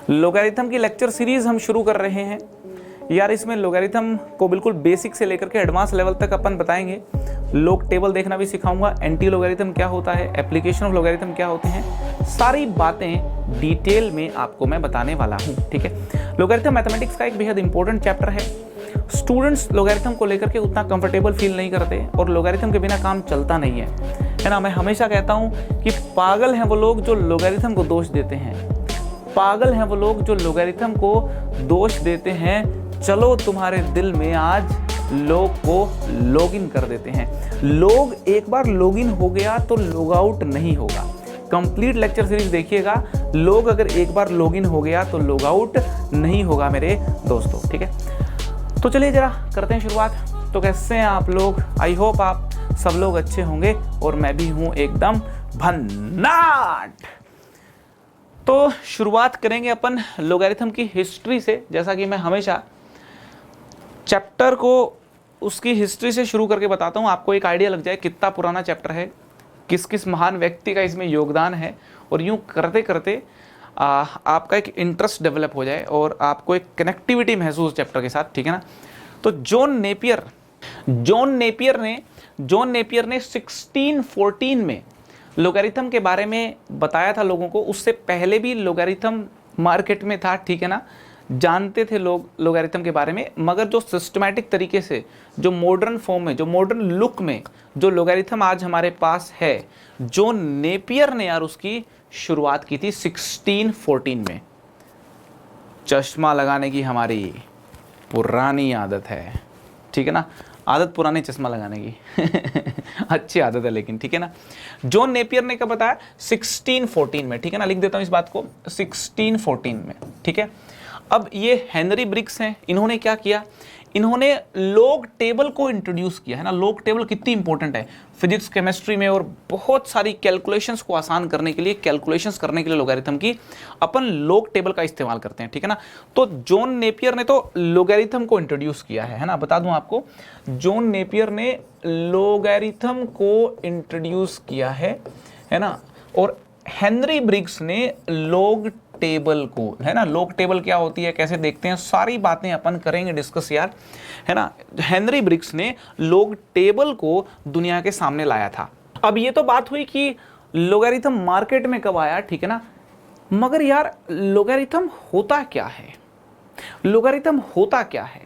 Logarithm की lecture series हम शुरू कर रहे हैं यार। इसमें लोगैरिथम को बिल्कुल बेसिक से लेकर के एडवांस लेवल तक अपन बताएंगे। लॉग टेबल देखना भी सिखाऊंगा, एंटी लोगैरिथम क्या होता है, एप्लीकेशन ऑफ लोगैरिथम क्या होते हैं, सारी बातें डिटेल में आपको मैं बताने वाला हूँ। ठीक है, लोगैरिथम मैथमेटिक्स का एक बेहद इंपॉर्टेंट चैप्टर है। स्टूडेंट्स लोगैरिथम को लेकर के उतना कंफर्टेबल फील नहीं करते और लोगैरिथम के बिना काम चलता नहीं है ना। मैं हमेशा कहता हूँ कि पागल हैं वो लोग जो लोगैरिथम को दोष देते हैं, पागल हैं वो लोग जो लोगैरिथम को दोष देते हैं। चलो तुम्हारे दिल में आज लोग को लॉगिन कर देते हैं। लोग एक बार लॉगिन हो गया तो लॉग आउट नहीं होगा। कंप्लीट लेक्चर सीरीज देखिएगा। लोग अगर एक बार लॉगिन हो गया तो लॉग आउट नहीं होगा मेरे दोस्तों। ठीक है, तो चलिए जरा करते हैं शुरुआत। तो कैसे हैं आप लोग? आई होप आप सब लोग अच्छे होंगे और मैं भी हूं एकदम भन्नाट। तो शुरुआत करेंगे अपन लोगैरिथम की हिस्ट्री से। जैसा कि मैं हमेशा चैप्टर को उसकी हिस्ट्री से शुरू करके बताता हूँ, आपको एक आइडिया लग जाए कितना पुराना चैप्टर है, किस किस महान व्यक्ति का इसमें योगदान है, और यूँ करते करते आपका एक इंटरेस्ट डेवलप हो जाए और आपको एक कनेक्टिविटी महसूस चैप्टर के साथ। ठीक है ना। तो जॉन नेपियर ने 1614 में लोगैरिथम के बारे में बताया था लोगों को। उससे पहले भी लोगैरिथम मार्केट में था, ठीक है ना, जानते थे लोग लोगैरिथम के बारे में, मगर जो सिस्टमैटिक तरीके से, जो मॉडर्न फॉर्म में, जो मॉडर्न लुक में जो लोगैरिथम आज हमारे पास है, जॉन नेपियर ने यार उसकी शुरुआत की थी 1614 में। चश्मा लगाने की हमारी पुरानी आदत है, ठीक है ना, आदत पुरानी चश्मा लगाने की अच्छी आदत है लेकिन, ठीक है ना। जॉन नेपियर ने कब बताया? 1614 में, ठीक है ना। लिख देता हूं इस बात को, 1614 में, ठीक है। अब ये हेनरी ब्रिग्स हैं, इन्होंने क्या किया? इन्होंने लॉग टेबल को इंट्रोड्यूस किया, है ना। लॉग टेबल कितनी इंपॉर्टेंट है फिजिक्स, केमिस्ट्री में, और बहुत सारी कैलकुलेशंस को आसान करने के लिए, कैलकुलेशंस करने के लिए लोगैरिथम की अपन लॉग टेबल का इस्तेमाल करते हैं, ठीक है ना। तो जॉन नेपियर ने तो लोगैरिथम को इंट्रोड्यूस किया है ना। बता दूं आपको, जॉन नेपियर ने लोगैरिथम को इंट्रोड्यूस किया है ना। और हेनरी ब्रिग्स ने लॉग टेबल को, है ना, लॉग टेबल क्या होती है, कैसे देखते हैं, सारी बातें अपन करेंगे डिस्कस यार, है ना। हेनरी ब्रिग्स ने लॉग टेबल को दुनिया के सामने लाया था। अब ये तो बात हुई कि लोगैरिथम मार्केट में कब आया, ठीक है ना। मगर यार लोगैरिथम होता क्या है? लोगैरिथम होता क्या है,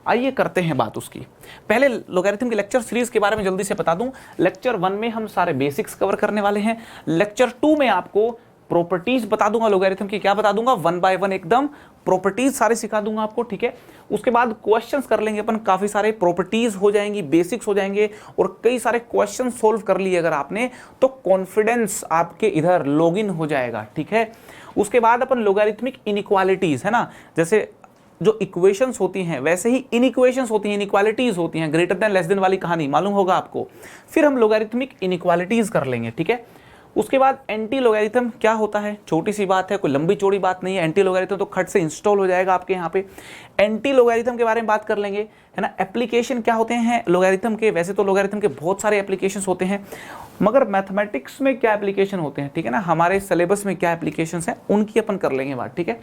आइए करते हैं बात उसकी। पहले लोगैरिथम की लेक्चर सीरीज के बारे में जल्दी से बता दूं। लेक्चर 1 में हम सारे बेसिक्स कवर करने वाले हैं। लेक्चर 2 में आपको प्रॉपर्टीज बता दूंगा लोगैरिथम की, क्या बता दूंगा, 1 बाय 1 एकदम प्रॉपर्टीज सारे सिखा दूंगा आपको, ठीक है। उसके बाद क्वेश्चंस कर लेंगे अपन, काफी सारे प्रॉपर्टीज हो जाएंगी, बेसिक्स हो जाएंगे, और कई सारे क्वेश्चन सोल्व कर लिए अगर आपने तो कॉन्फिडेंस आपके इधर लॉगिन हो जाएगा, ठीक है। उसके बाद अपन लोगैरिथमिक इनइक्वालिटीज, है ना, जैसे जो इक्वेशंस होती हैं वैसे ही इनइक्वेशंस होती हैं, इनइक्वालिटीज होती हैं, ग्रेटर देन लेस देन वाली कहानी मालूम होगा आपको। फिर हम लोगैरिथमिक इनइक्वालिटीज कर लेंगे, ठीक है। उसके बाद एंटी लोगैरिथम क्या होता है, छोटी सी बात है, कोई लंबी चौड़ी बात नहीं है। एंटी लोगैरिथम तो खट से इंस्टॉल हो जाएगा आपके यहाँ पे। एंटी लोगैरिथम के बारे में बात कर लेंगे, है ना। एप्लीकेशन क्या होते हैं लोगैरिथम के? वैसे तो लोगैरिथम के बहुत सारे एप्लीकेशंस होते हैं, मगर मैथमेटिक्स में क्या एप्लीकेशन होते हैं, ठीक है ना, हमारे सिलेबस में क्या एप्लीकेशंस हैं, उनकी अपन कर लेंगे बात, ठीक है।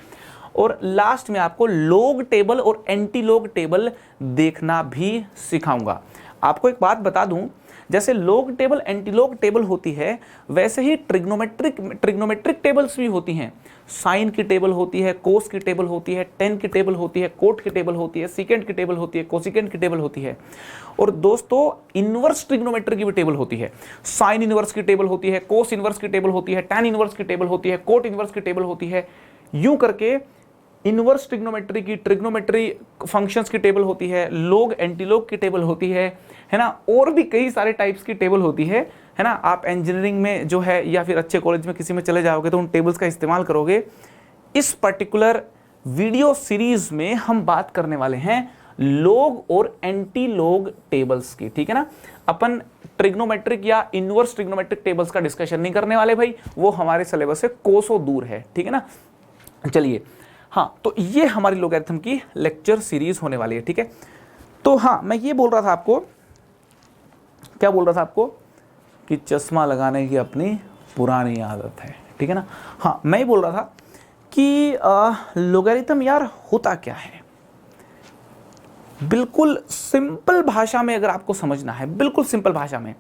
और लास्ट में आपको लॉग टेबल और एंटी लॉग टेबल देखना भी सिखाऊंगा। आपको एक बात बता दूं, जैसे log table anti log table होती है, वैसे ही ट्रिग्नोमेट्रिक टेबल्स भी होती हैं। साइन की टेबल होती है, कोस की टेबल होती है, टेन की टेबल होती है, कोट की टेबल होती है, सीकेंट की टेबल होती है, कोसिकेंट की टेबल होती है। और दोस्तों इनवर्स ट्रिग्नोमेट्री की भी टेबल होती है। साइन इनवर्स की टेबल होती है, कोस इनवर्स की टेबल होती है, टेन इनवर्स की टेबल होती है, कोट इनवर्स की टेबल होती है। यूं करके इनवर्स ट्रिग्नोमेट्री की, ट्रिग्नोमेट्री फंक्शंस की टेबल होती है, लॉग एंटी लॉग की टेबल होती है ना। और भी कई सारे टाइप्स की टेबल होती है ना। आप इंजीनियरिंग में जो है या फिर अच्छे कॉलेज में किसी में चले जाओगे तो उन टेबल्स का इस्तेमाल करोगे। इस पर्टिकुलर वीडियो सीरीज में हम बात करने वाले हैं लॉग और एंटी लॉग टेबल्स की, ठीक है ना। अपन ट्रिग्नोमेट्रिक या इनवर्स ट्रिग्नोमेट्रिक टेबल्स का डिस्कशन नहीं करने वाले भाई, वो हमारे सिलेबस से कोसों दूर है, ठीक है ना। चलिए, हाँ, तो ये हमारी लोगैरिथम की लेक्चर सीरीज होने वाली है, ठीक है। तो हाँ, मैं ये बोल रहा था आपको, क्या बोल रहा था आपको, कि चश्मा लगाने की अपनी पुरानी आदत है, ठीक है ना। हाँ, मैं ये बोल रहा था कि लोगरिथम यार होता क्या है। बिल्कुल सिंपल भाषा में अगर आपको समझना है, बिल्कुल सिंपल भाषा में,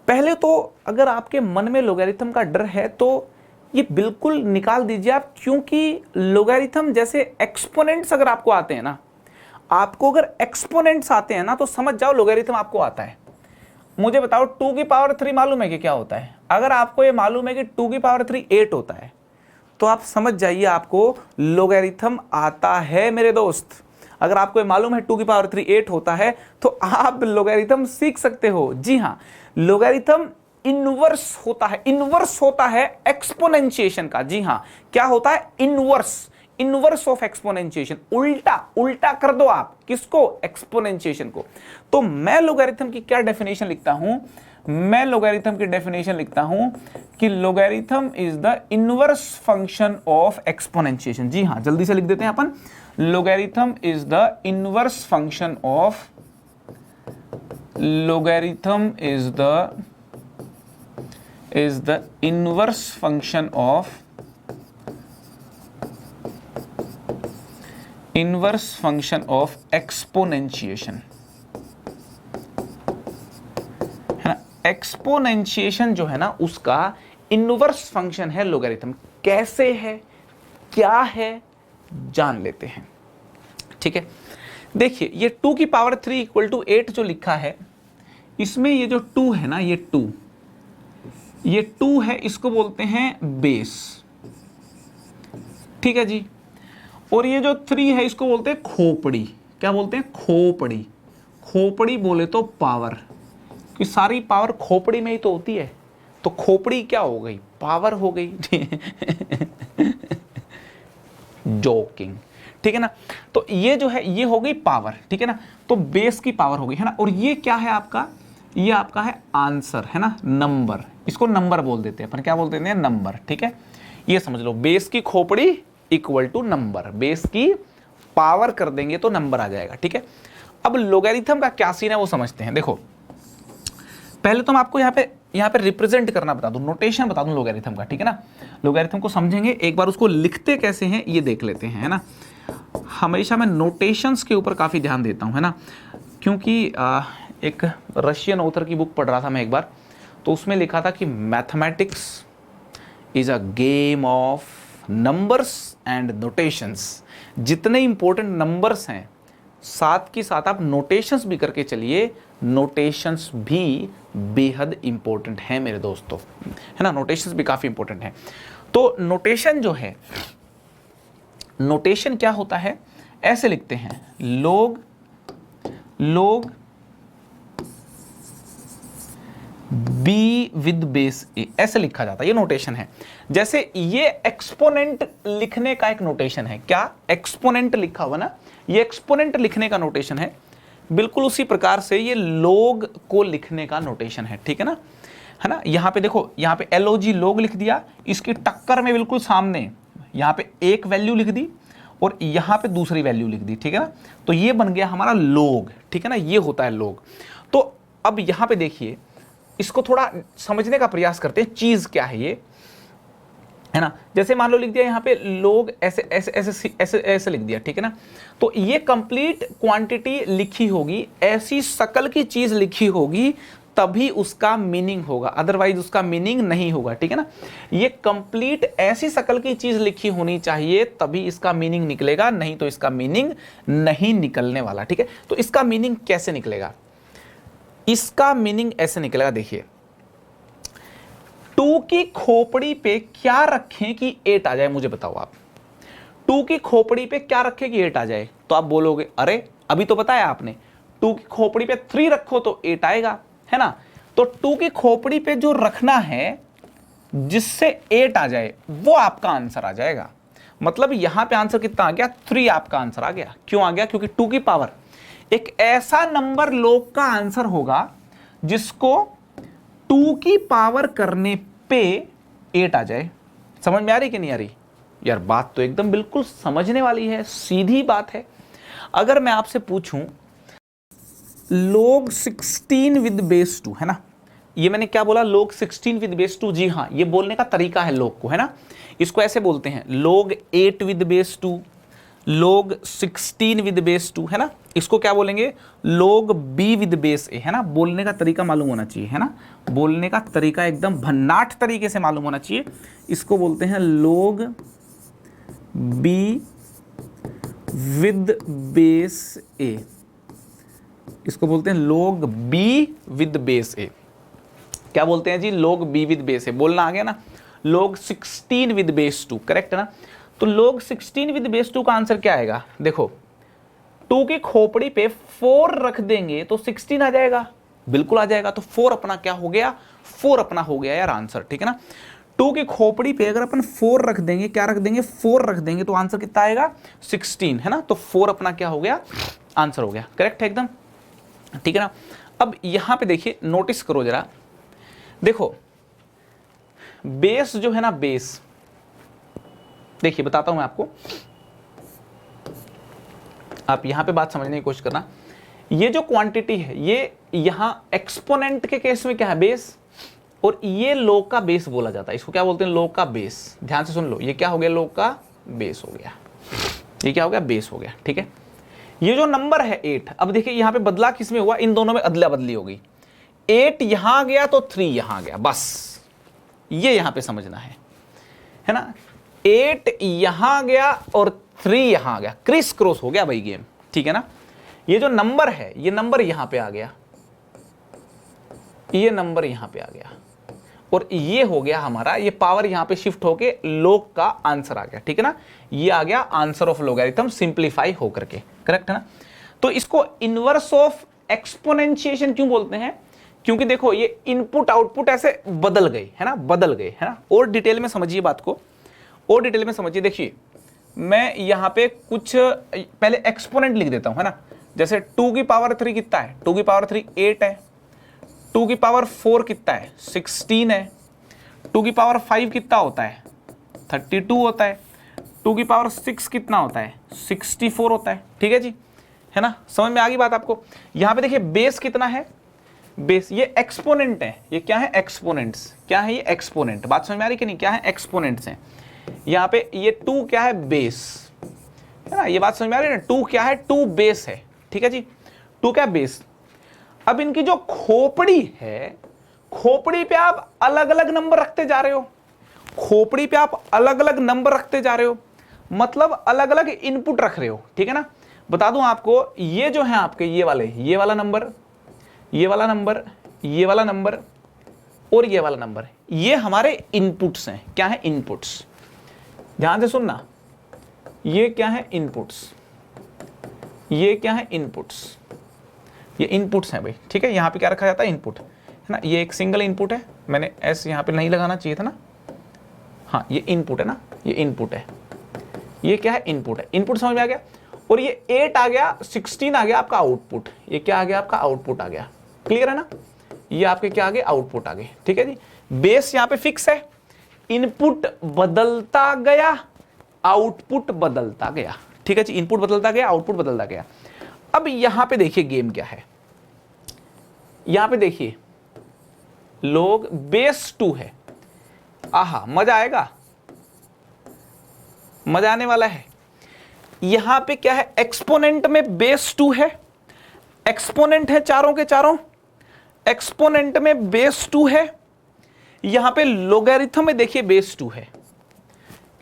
पहले तो अगर आपके मन में लोगरिथम का डर है तो ये बिल्कुल निकाल दीजिए आप, क्योंकि लोगरिथम जैसे एक्सपोनेंट्स अगर आपको आते हैं ना, आपको अगर एक्सपोनेंट्स आते हैं ना तो समझ जाओ लोगरिथम आपको आता है। मुझे बताओ 2 की पावर 3 मालूम है कि क्या होता है? अगर आपको ये मालूम है कि 2 की पावर 3 8 होता है तो आप समझ जाइए आपको लोगरिथम आता है मेरे दोस्त। अगर आपको ये मालूम है 2 की पावर 3 8 होता है तो आप लोगरिथम सीख सकते हो। जी हाँ, लोगरिथम इनवर्स होता है, इनवर्स होता है एक्सपोनेंशिएशन का। जी हाँ, क्या होता है? इनवर्स, इनवर्स ऑफ एक्सपोनेंशिएशन, उल्टा, उल्टा कर दो आप किसको? एक्सपोनेंशिएशन को। तो मैं लोगरिथम की क्या डेफिनेशन लिखता हूं? मैं लोगरिथम की डेफिनेशन लिखता हूं कि logarithm is the inverse function of exponentiation. जी हां, जल्दी से लिख देते हैं अपन, logarithm is the inverse function of, logarithm is the inverse function of, inverse function of exponentiation, है ना। एक्सपोनेंशिएशन जो है ना उसका इनवर्स फंक्शन है लोगरिथम। कैसे है, क्या है, जान लेते हैं। ठीक है, देखिए ये 2 की पावर 3 इक्वल टू 8 जो लिखा है, इसमें ये जो 2 है ना, ये 2 है, इसको बोलते हैं बेस। ठीक है जी। और ये जो 3 है इसको बोलते हैं खोपड़ी। क्या बोलते हैं? खोपड़ी। खोपड़ी बोले तो पावर, कि सारी पावर खोपड़ी में ही तो होती है, तो खोपड़ी क्या हो गई? पावर हो गई। जोकिंग, ठीक है ना। तो ये जो है ये हो गई पावर, ठीक है ना। तो बेस की पावर हो गई, है ना। और ये क्या है आपका? ये आपका है आंसर, है ना, नंबर। इसको नंबर बोल देते हैं अपन, क्या बोल देते हैं? नंबर। ठीक है, ये समझ लो, बेस की खोपड़ी इक्वल टू नंबर, बेस की पावर कर देंगे तो नंबर आ जाएगा। ठीक है, अब लोगरिथम का क्या सीन है वो समझते हैं। देखो पहले तो मैं आपको यहाँ पे रिप्रेजेंट करना बता दूं, नोटेशन बता दूं लोगरिथम का। ठीक है ना, लोगरिथम को समझेंगे, एक बार उसको लिखते कैसे हैं ये देख लेते हैं, है ना। हमेशा मैं नोटेशंस के ऊपर काफ़ी ध्यान देता हूँ, है ना, क्योंकि एक रशियन ऑथर की बुक पढ़ रहा था मैं एक बार, तो उसमें लिखा था कि mathematics is a game of numbers and notations. जितने इंपॉर्टेंट नंबर्स हैं साथ की साथ आप नोटेशंस भी करके चलिए, नोटेशंस भी बेहद इंपॉर्टेंट हैं मेरे दोस्तों, है ना। नोटेशंस भी काफ़ी इंपॉर्टेंट हैं। तो नोटेशन जो है, नोटेशन क्या होता है? ऐसे लिखते हैं, लोग बी विद बेस ए, ऐसे लिखा जाता है, ये नोटेशन है। जैसे ये एक्सपोनेंट लिखने का एक नोटेशन है। क्या? एक्सपोनेंट लिखा हुआ ना, ये एक्सपोनेंट लिखने का नोटेशन है। बिल्कुल उसी प्रकार से ये लोग को लिखने का नोटेशन है। ठीक है ना, है ना। यहां पे देखो, यहां पे LOG लोग लिख दिया, इसकी टक्कर में बिल्कुल सामने यहां पे एक वैल्यू लिख दी और यहां पे दूसरी वैल्यू लिख दी। ठीक है ना, तो ये बन गया हमारा लोग। ठीक है ना, ये होता है लोग। तो अब यहां पे देखिए, इसको थोड़ा समझने का प्रयास करते हैं, चीज क्या है ये, है ना। जैसे मान लो लिख दिया यहाँ पे लोग, ऐसे ऐसे ऐसे ऐसे ऐसे लिख दिया। ठीक है ना, तो ये कंप्लीट क्वांटिटी लिखी होगी, ऐसी शकल की चीज लिखी होगी तभी उसका मीनिंग होगा, अदरवाइज उसका मीनिंग नहीं होगा। ठीक है ना, ये कंप्लीट ऐसी शकल की चीज लिखी होनी चाहिए तभी इसका मीनिंग निकलेगा, नहीं तो इसका मीनिंग नहीं निकलने वाला। ठीक है, तो इसका मीनिंग कैसे निकलेगा? इसका मीनिंग ऐसे निकलेगा, देखिए 2 की खोपड़ी पे क्या रखें कि 8 आ जाए? मुझे बताओ आप, 2 की खोपड़ी पे क्या रखें कि 8 आ जाए? तो आप बोलोगे अरे अभी तो बताया आपने, 2 की खोपड़ी पे 3 रखो तो 8 आएगा, है ना। तो 2 की खोपड़ी पे जो रखना है जिससे 8 आ जाए वो आपका आंसर आ जाएगा। मतलब यहां पे आंसर कितना आ गया? 3 आपका आंसर आ गया। क्यों आ गया? क्योंकि 2 की पावर, एक ऐसा नंबर लोग का आंसर होगा जिसको 2 की पावर करने पे 8 आ जाए। समझ में आ रही कि नहीं आ रही? यार बात तो एकदम बिल्कुल समझने वाली है, सीधी बात है। अगर मैं आपसे पूछूं लोग 16 विद बेस 2, है ना, ये मैंने क्या बोला, log 16 विद बेस 2, जी हाँ, ये बोलने का तरीका है log को, है ना। इसको ऐसे बोलते हैं log 8 with base 2, log 16 with base 2, है ना। इसको क्या बोलेंगे, log b with base a, है ना। बोलने का तरीका मालूम होना चाहिए, है ना, बोलने का तरीका एकदम भन्नाट तरीके से मालूम होना चाहिए। इसको बोलते हैं log b with base a, इसको बोलते हैं log b with base a। क्या बोलते हैं जी, log b with base a, बोलना आ गया ना। log 16 विद बेस 2, करेक्ट है ना। तो log 16 विद बेस 2 का आंसर क्या आएगा, देखो 2 की खोपड़ी पे 4 रख देंगे तो 16 आ जाएगा, बिल्कुल आ जाएगा। तो 4 अपना क्या हो गया, 4 अपना हो गया यार आंसर, ठीक है ना। 2 की खोपड़ी पे अगर अपन 4 रख देंगे, क्या रख देंगे, 4 रख देंगे, तो आंसर कितना आएगा, 16, है ना। तो 4 अपना क्या हो गया, आंसर हो गया, करेक्ट है एकदम, ठीक है ना। अब यहां पे देखिए, नोटिस करो जरा, देखो बेस जो है ना, बेस, देखिए बताता हूं मैं आपको, आप यहां पे बात समझने की कोशिश करना। ये जो क्वांटिटी है, ये यहां एक्सपोनेंट के केस में क्या है, बेस, और ये log का बेस बोला जाता है। इसको क्या बोलते हैं, log का बेस। ध्यान से सुन लो, ये क्या हो गया, log का बेस हो गया, ये क्या हो गया, बेस हो गया, ठीक है। ये जो नंबर है 8, अब देखिए यहां पे बदला किसमें हुआ, इन दोनों में अदला बदली हो गई। 8 यहां आ गया तो 3 यहां आ गया, बस ये यहां पे समझना है ना। 8 यहां आ गया और 3 यहां आ गया, क्रिस क्रॉस हो गया भाई गेम, ठीक है ना। ये जो नंबर है, ये नंबर यहां पे आ गया, ये नंबर यहां पे आ गया, और ये हो गया हमारा, ये पावर यहां पे शिफ्ट होके log का आंसर आ गया, ठीक है ना। ये आ गया आंसर ऑफ लोगैरिथम सिंप्लीफाई होकर के, करेक्ट है ना। तो इसको इनवर्स ऑफ एक्सपोनेंशिएशन क्यों बोलते हैं, क्योंकि देखो ये इनपुट आउटपुट ऐसे बदल गए, है ना, बदल गए, है ना। और डिटेल में समझिए बात को, और डिटेल में समझिए। देखिए मैं यहां पे कुछ पहले एक्सपोनेंट लिख देता हूं, है ना। जैसे 2 की पावर 3 कितना है, 2 की पावर 3 8 है, 2 की पावर 4 कितना है, 16 है, 2 की पावर 5 कितना होता है, 32 होता है, 2 की पावर 6 कितना होता है, 64 होता है, ठीक है जी, है ना। समझ में आ गई बात आपको। यहां पे देखिए बेस कितना है, बेस, ये एक्सपोनेंट है, ये क्या है, एक्सपोनेंट्स, क्या है ये, एक्सपोनेंट। बात समझ में आ रही कि नहीं, क्या है, एक्सपोनेंट्स हैं। यहां पे ये 2 क्या है, बेस, है ना, ये बात समझ में आ रही है ना। 2 क्या है, 2 बेस है, ठीक है जी, 2 क्या, बेस। अब इनकी जो खोपड़ी है, खोपड़ी पे आप अलग अलग नंबर रखते जा रहे हो, खोपड़ी पे आप अलग अलग नंबर रखते जा रहे हो, मतलब अलग अलग इनपुट रख रहे हो, ठीक है ना। बता दूं आपको, ये जो है आपके ये वाला नंबर, ये वाला नंबर, ये वाला नंबर और ये वाला नंबर, ये हमारे इनपुट्स हैं। क्या है, इनपुट्स। ध्यान से सुनना, ये क्या है, इनपुट्स, ये क्या है, इनपुट्स, ये इनपुट्स हैं भाई, ठीक है। यहां पे क्या रखा जाता है, इनपुट, है ना। ये एक सिंगल इनपुट है, मैंने एस यहां पे नहीं लगाना चाहिए था ना, हाँ ये इनपुट है ना, ये इनपुट है, ये क्या है, इनपुट है, इनपुट समझ में आ गया। और ये 8 आ गया, 16 आ गया आपका आउटपुट, ये क्या आ गया, आपका आउटपुट आ गया, क्लियर है ना। ये आपके क्या आ गए, आउटपुट आ गए, ठीक है जी। बेस यहां पे फिक्स है, इनपुट बदलता गया, आउटपुट बदलता गया, ठीक है जी। इनपुट बदलता गया, आउटपुट बदलता गया। अब यहां पे देखिए गेम क्या है, यहां पे देखिए log बेस 2 है, आहा मजा आएगा, मजा आने वाला है। यहां पे क्या है, एक्सपोनेंट में बेस 2 है, एक्सपोनेंट है चारों के चारों, एक्सपोनेंट में बेस 2 है। यहां पे लोगैरिथम में देखिए बेस 2 है,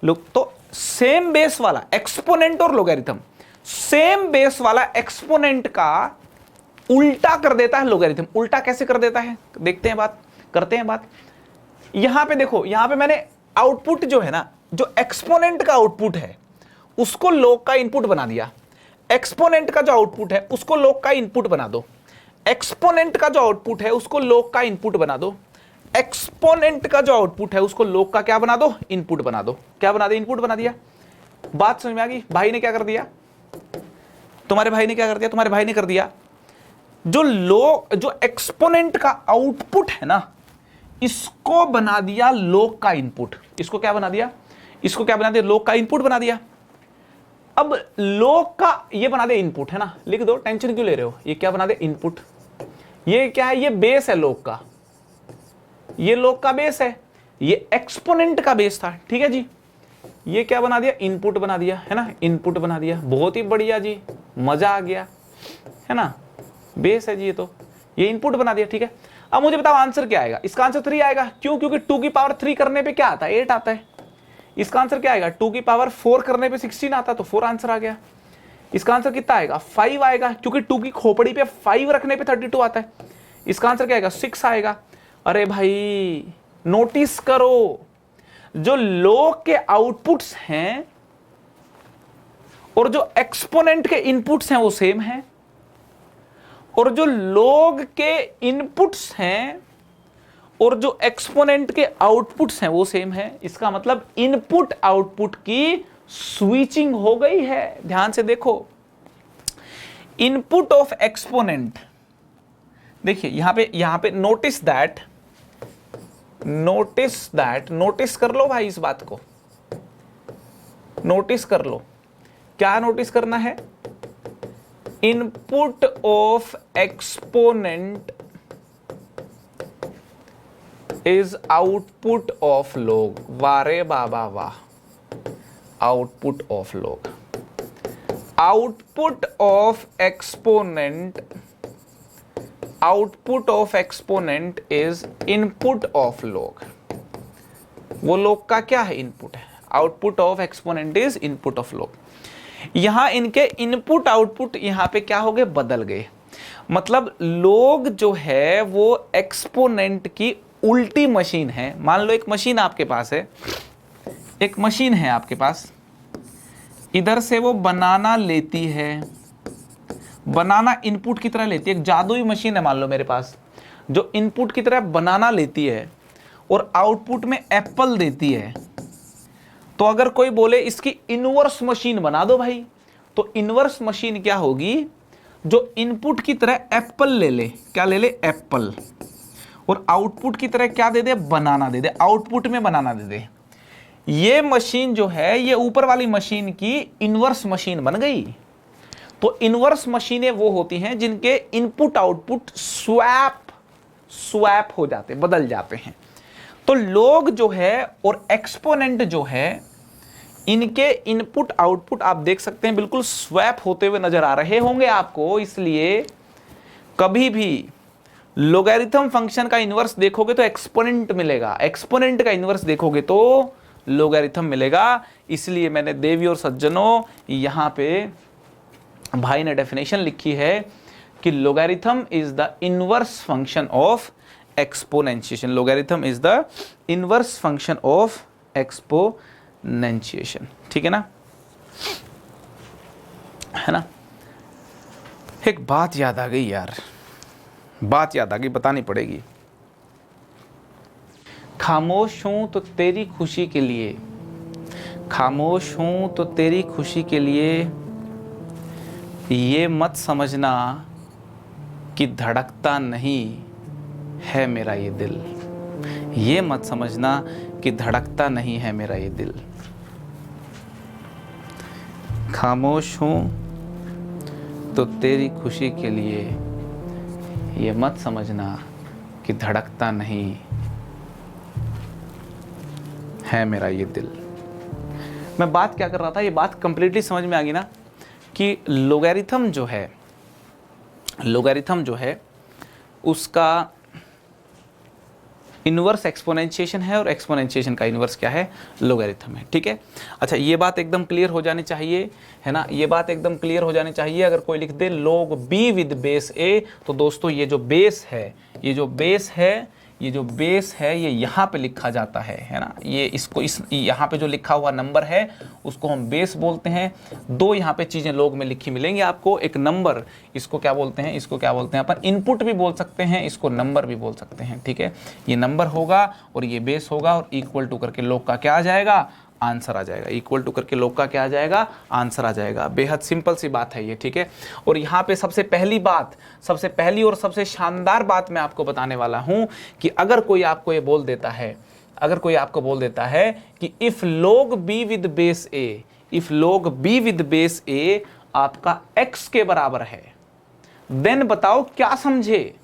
लोग तो सेम बेस वाला एक्सपोनेंट और लोगैरिथम, सेम बेस वाला एक्सपोनेंट का उल्टा कर देता है लोगैरिथम। उल्टा कैसे कर देता है, देखते हैं बात, करते हैं बात। यहां पे देखो, यहां पे मैंने आउटपुट जो है ना, जो एक्सपोनेंट का आउटपुट है उसको log का इनपुट बना दिया, एक्सपोनेंट का जो आउटपुट है उसको log का इनपुट बना दो, एक्सपोनेंट का जो आउटपुट है उसको log का इनपुट बना दो, एक्सपोनेंट का जो आउटपुट है उसको log का क्या बना दो, इनपुट बना दो। क्या बना दिया, इनपुट बना दिया। बात समझ में आ गई। भाई ने क्या कर दिया, तुम्हारे भाई ने क्या कर दिया, तुम्हारे भाई ने कर दिया जो एक्सपोनेंट का आउटपुट है ना, इसको बना दिया log का इनपुट। इसको क्या बना दिया, इसको क्या बना दिया, log का इनपुट बना दिया। अब log का ये बना दे इनपुट, है ना, लिख दो, टेंशन क्यों ले रहे हो। ये क्या बना दे, इनपुट। ये क्या है, ये बेस है log का, ये log का बेस है, ये एक्सपोनेंट का बेस था, ठीक है जी। ये क्या बना दिया, इनपुट बना दिया, है ना, इनपुट बना दिया, बहुत ही बढ़िया जी, मजा आ गया, है ना, बेस है जी ये, तो ये इनपुट बना दिया, ठीक है। अब मुझे बताओ आंसर क्या आएगा, इसका आंसर 3 आएगा, क्यों, क्योंकि 2 की पावर 3 करने पे क्या आता है, 8 आता है। इसका आंसर क्या आएगा, 2 की पावर 4 करने पे 16 आता, तो 4 आंसर आ गया। इसका आंसर कितना आएगा, 5 आएगा, क्योंकि 2 की खोपड़ी पे 5 रखने पे 32 आता है। इसका आंसर क्या आएगा, 6 आएगा। अरे भाई नोटिस करो, जो log के आउटपुट्स हैं और जो एक्सपोनेंट के इनपुट्स हैं वो सेम है, और जो log के इनपुट्स हैं और जो एक्सपोनेंट के आउटपुट्स हैं वो सेम है। इसका मतलब इनपुट आउटपुट की स्विचिंग हो गई है। ध्यान से देखो, इनपुट ऑफ एक्सपोनेंट, देखिए यहां पे नोटिस दैट, नोटिस कर लो भाई, इस बात को नोटिस कर लो। क्या नोटिस करना है, input of exponent is output of log। वारे बाबा वाह, output of log, output of exponent, output of exponent is input of log। वो log का क्या है, इनपुट है। Output of exponent is input of log। यहां इनके इनपुट आउटपुट यहां पे क्या हो गए, बदल गए। मतलब log जो है वो एक्सपोनेंट की उल्टी मशीन है। मान लो एक मशीन आपके पास है, एक मशीन है आपके पास, इधर से वो बनाना लेती है, बनाना इनपुट की तरह लेती है। एक जादुई मशीन है मान लो मेरे पास, जो इनपुट की तरह बनाना लेती है और आउटपुट में एप्पल देती है। तो अगर कोई बोले इसकी इनवर्स मशीन बना दो भाई, तो इनवर्स मशीन क्या होगी, जो इनपुट की तरह एप्पल ले ले, क्या ले ले, एप्पल, और आउटपुट की तरह क्या दे दे, बनाना दे दे, आउटपुट में बनाना दे दे। ये मशीन जो है ये ऊपर वाली मशीन की इनवर्स मशीन बन गई। तो इनवर्स मशीनें वो होती हैं जिनके इनपुट आउटपुट स्वैप हो जाते, बदल जाते हैं। तो log जो है और एक्सपोनेंट जो है, इनके इनपुट आउटपुट आप देख सकते हैं बिल्कुल स्वैप होते हुए नजर आ रहे होंगे आपको। इसलिए कभी भी लोगैरिथम फंक्शन का इनवर्स देखोगे तो एक्सपोनेंट मिलेगा, एक्सपोनेंट का इनवर्स देखोगे तो लोगैरिथम मिलेगा। इसलिए मैंने देवी और सज्जनों यहां पे भाई ने डेफिनेशन लिखी है कि logarithm is the inverse function of exponentiation. Logarithm is the inverse function of exponentiation, ठीक है ना, है ना। एक बात याद आ गई यार, बात याद आ गई, बतानी पड़ेगी। खामोश हूं तो तेरी खुशी के लिए, खामोश हूं तो तेरी खुशी के लिए, ये मत समझना कि धड़कता नहीं है मेरा ये दिल, ये मत समझना कि धड़कता नहीं है मेरा ये दिल। खामोश हूं तो तेरी खुशी के लिए, ये मत समझना कि धड़कता नहीं है मेरा ये दिल। मैं बात क्या कर रहा था, ये बात कंप्लीटली समझ में आ गई ना, कि लोगैरिथम जो है उसका इनवर्स एक्सपोनेंशिएशन है और एक्सपोनेंशिएशन का इनवर्स क्या है, लोगैरिथम है, ठीक है। अच्छा ये बात एकदम क्लियर हो जानी चाहिए, है ना, ये बात एकदम क्लियर हो जानी चाहिए। अगर कोई लिख दे log b with base a, तो दोस्तों ये जो बेस है, ये जो बेस है ये यहाँ पे लिखा जाता है ना, ये इसको इस यहाँ पे जो लिखा हुआ नंबर है उसको हम बेस बोलते हैं। दो यहाँ पे चीज़ें log में लिखी मिलेंगी आपको, एक नंबर, इसको क्या बोलते हैं, इसको क्या बोलते हैं अपन, इनपुट भी बोल सकते हैं, इसको नंबर भी बोल सकते हैं, ठीक है। ये नंबर होगा और ये बेस होगा, और इक्वल टू करके log का क्या आ जाएगा, आंसर आ जाएगा। इक्वल टू करके log का क्या आ जाएगा, आंसर आ जाएगा। बेहद सिंपल सी बात है ये, ठीक है। और यहाँ पे सबसे पहली और सबसे शानदार बात मैं आपको बताने वाला हूँ कि अगर कोई आपको ये बोल देता है, अगर कोई आपको बोल देता है कि if log b with base a, if log b with base a आपका x के बराबर है, देन बताओ क्या समझे,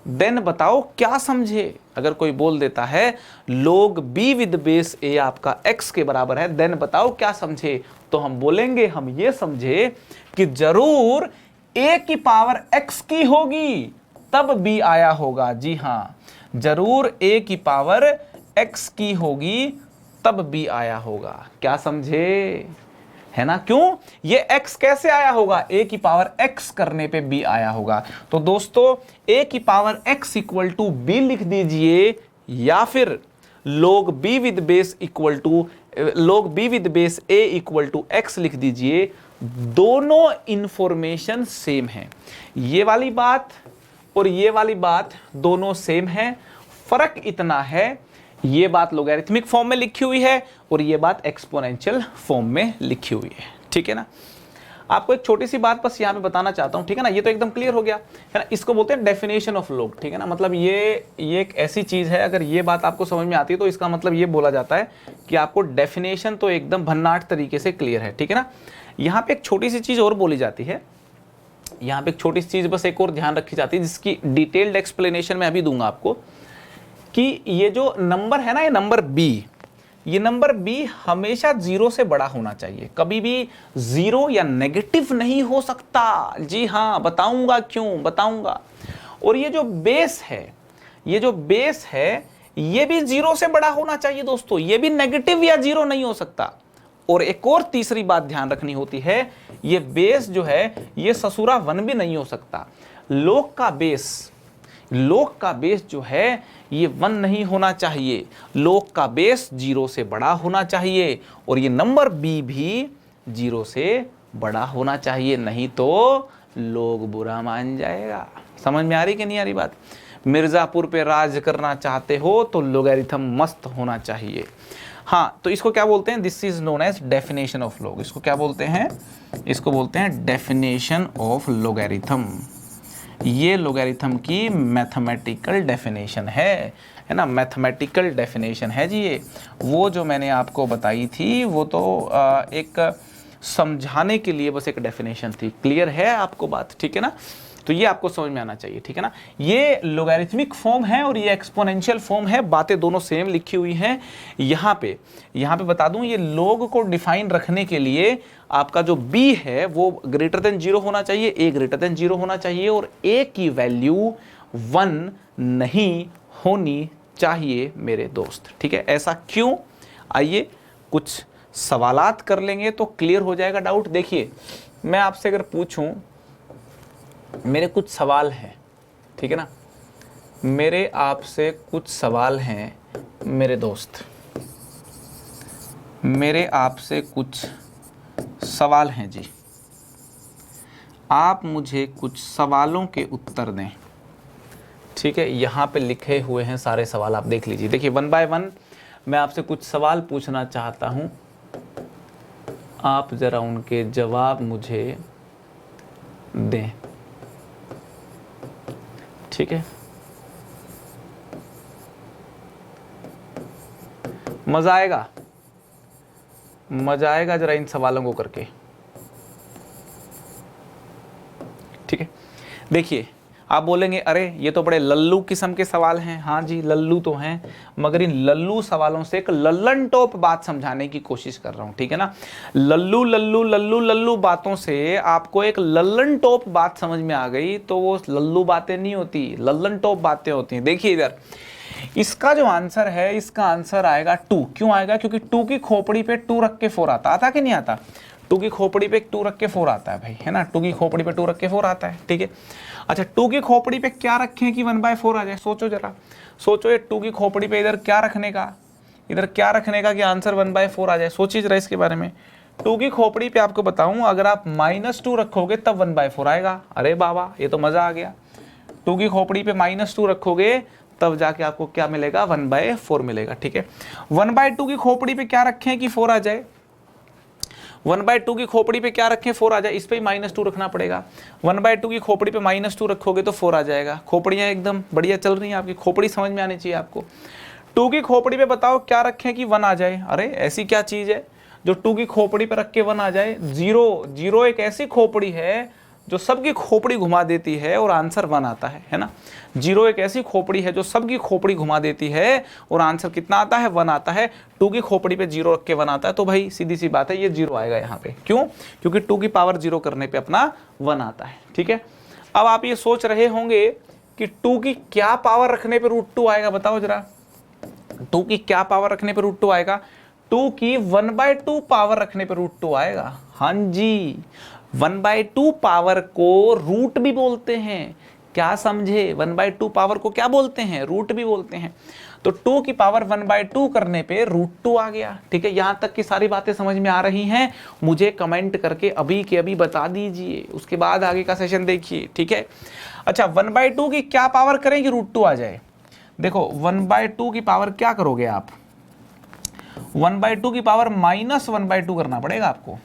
देन बताओ क्या समझे। अगर कोई बोल देता है log b with base a आपका x के बराबर है, देन बताओ क्या समझे, तो हम बोलेंगे हम ये समझे कि जरूर a की पावर x की होगी तब b आया होगा। जी हाँ, जरूर a की पावर x की होगी तब b आया होगा। क्या समझे, है ना। क्यों, ये x कैसे आया होगा, a की पावर x करने पे b आया होगा। तो दोस्तों a की power x equal to b लिख दीजिए, या फिर log b with base equal to log b with base a equal to x लिख दीजिए। दोनों इंफॉर्मेशन सेम है, ये वाली बात और ये वाली बात दोनों सेम है। फर्क इतना है, ये बात लोगैरिथमिक फॉर्म में लिखी हुई है और ये बात एक्सपोनेंशियल फॉर्म में लिखी हुई है, ठीक है ना। आपको एक छोटी सी बात बस यहाँ पे बताना चाहता हूँ, ठीक है ना। ये तो एकदम क्लियर हो गया है ना। इसको बोलते हैं डेफिनेशन ऑफ log, ठीक है ना। मतलब ये एक ऐसी चीज है, अगर ये बात आपको समझ में आती है तो इसका मतलब ये बोला जाता है कि आपको डेफिनेशन तो एकदम भन्नाट तरीके से क्लियर है, ठीक है ना। यहाँ पे एक छोटी सी चीज और बोली जाती है, यहाँ पे एक छोटी सी चीज बस एक और ध्यान रखी जाती है, जिसकी डिटेल्ड एक्सप्लेनेशन मैं अभी दूंगा आपको, कि ये जो नंबर है ना, ये नंबर b, ये नंबर b हमेशा 0 से बड़ा होना चाहिए, कभी भी 0 या नेगेटिव नहीं हो सकता। जी हाँ, बताऊंगा क्यों, बताऊंगा। और ये जो बेस है, ये जो बेस है ये भी 0 से बड़ा होना चाहिए दोस्तों, ये भी नेगेटिव या 0 नहीं हो सकता। और एक और तीसरी बात ध्यान रखनी होती है, ये बेस जो है ये ससुरा 1 भी नहीं हो सकता। log का बेस जो है ये 1 नहीं होना चाहिए, log का बेस 0 से बड़ा होना चाहिए, और ये नंबर b भी 0 से बड़ा होना चाहिए, नहीं तो लोग बुरा मान जाएगा। समझ में आ रही कि नहीं आ रही बात। मिर्जापुर पे राज करना चाहते हो तो लोगैरिथम मस्त होना चाहिए। हाँ, तो इसको क्या बोलते हैं, this is known as definition of log। इसको क्या बोलते हैं, इसको बोलते हैं डेफिनेशन ऑफ लोगैरिथम। ये लोगैरिथम की मैथमेटिकल डेफिनेशन है ना, मैथमेटिकल डेफिनेशन है जी। ये वो जो मैंने आपको बताई थी वो तो एक समझाने के लिए बस एक डेफिनेशन थी। क्लियर है आपको बात, ठीक है ना। तो ये आपको समझ में आना चाहिए, ठीक है ना। ये लोगैरिथमिक फॉर्म है और ये एक्सपोनेंशियल फॉर्म है, बातें दोनों सेम लिखी हुई हैं। यहाँ पे बता दूं, ये log को डिफाइन रखने के लिए आपका जो b है वो ग्रेटर देन 0 होना चाहिए, a ग्रेटर देन 0 होना चाहिए, और a की वैल्यू 1 नहीं होनी चाहिए मेरे दोस्त, ठीक है। ऐसा क्यों, आइए कुछ सवालात कर लेंगे तो क्लियर हो जाएगा डाउट। देखिए, मैं आपसे अगर पूछूं, मेरे कुछ सवाल हैं, ठीक है ना, मेरे आपसे कुछ सवाल हैं मेरे दोस्त, मेरे आपसे कुछ सवाल हैं जी। आप मुझे कुछ सवालों के उत्तर दें, ठीक है। यहाँ पे लिखे हुए हैं सारे सवाल, आप देख लीजिए। देखिए, 1 बाय 1 मैं आपसे कुछ सवाल पूछना चाहता हूँ, आप ज़रा उनके जवाब मुझे दें, ठीक है। मज़ा आएगा, मज़ा आएगा ज़रा इन सवालों को करके, ठीक है। देखिए, आप बोलेंगे अरे ये तो बड़े लल्लू किस्म के सवाल हैं। हाँ जी, लल्लू तो हैं, मगर इन लल्लू सवालों से एक लल्लन टॉप बात समझाने की कोशिश कर रहा हूँ, ठीक है ना। लल्लू लल्लू लल्लू लल्लू बातों से आपको एक लल्लन टॉप बात समझ में आ गई तो वो लल्लू बातें नहीं होती, लल्लन टॉप बातें होती हैं। देखिए इधर, इसका जो आंसर है, इसका आंसर आएगा 2। क्यों आएगा, क्योंकि 2 की खोपड़ी पे 2 रख के 4 आता कि नहीं आता। 2 की खोपड़ी पे 2 रख के 4 आता है भाई, है ना। 2 की खोपड़ी पे 2 रख के 4 आता है, ठीक है। अच्छा, 2 की खोपड़ी पे क्या रखें कि 1/4 आ जाए, सोचो जरा, सोचो ये 2 की खोपड़ी पे इधर क्या रखने का, इधर क्या रखने का कि आंसर 1/4 आ जाए, सोचिए जरा इसके बारे में। 2 की खोपड़ी पे आपको बताऊं, अगर आप -2 रखोगे तब 1/4 आएगा। अरे बाबा, ये तो मजा आ गया। 2 की खोपड़ी पे -2 रखोगे तब जाके आपको क्या मिलेगा, 1/4 मिलेगा, ठीक है। 1/2 की खोपड़ी पे क्या रखें कि 4 आ जाए, 1/2 की खोपड़ी पे क्या रखें, 4 आ जाए, इस पे ही -2 रखना पड़ेगा। 1/2 की खोपड़ी पे -2 रखोगे तो 4 आ जाएगा। खोपड़ियाँ एकदम बढ़िया चल रही हैं आपकी, खोपड़ी समझ में आनी चाहिए आपको। 2 की खोपड़ी पे बताओ क्या रखें कि 1 आ जाए। अरे ऐसी क्या चीज़ है जो 2 की खोपड़ी पे रख के 1 आ जाए। 0 एक ऐसी खोपड़ी है जो सबकी खोपड़ी घुमा देती है और आंसर 1 आता है ना। 0 एक ऐसी खोपड़ी है जो सबकी खोपड़ी घुमा देती है और आंसर कितना आता है, 1 आता है। 2 की खोपड़ी पे 0 रख के 1 आता है, तो भाई सीधी सी बात है ये 0 आएगा यहाँ पे। क्यों? क्योंकि 2 की पावर 0 करने पे अपना 1 आता है। ठीक है, अब आप ये सोच रहे होंगे कि 2 की क्या पावर रखने पे √2 आएगा, बताओ जरा। 2 की क्या पावर रखने पे √2 आएगा? 2 की 1/2 पावर रखने पे √2 आएगा। हाँ जी, 1/2 पावर को रूट भी बोलते हैं। क्या समझे? 1/2 पावर को क्या बोलते हैं? रूट भी बोलते हैं। तो 2 की पावर 1/2 करने पे √2 आ गया। ठीक है, यहां तक की सारी बातें समझ में आ रही हैं? मुझे कमेंट करके अभी के अभी बता दीजिए, उसके बाद आगे का सेशन देखिए। ठीक है, अच्छा 1/2 की क्या पावर करें कि √2 आ जाए? देखो 1/2 की पावर क्या करोगे आप? 1/2 की पावर -1/2 करना पड़ेगा आपको।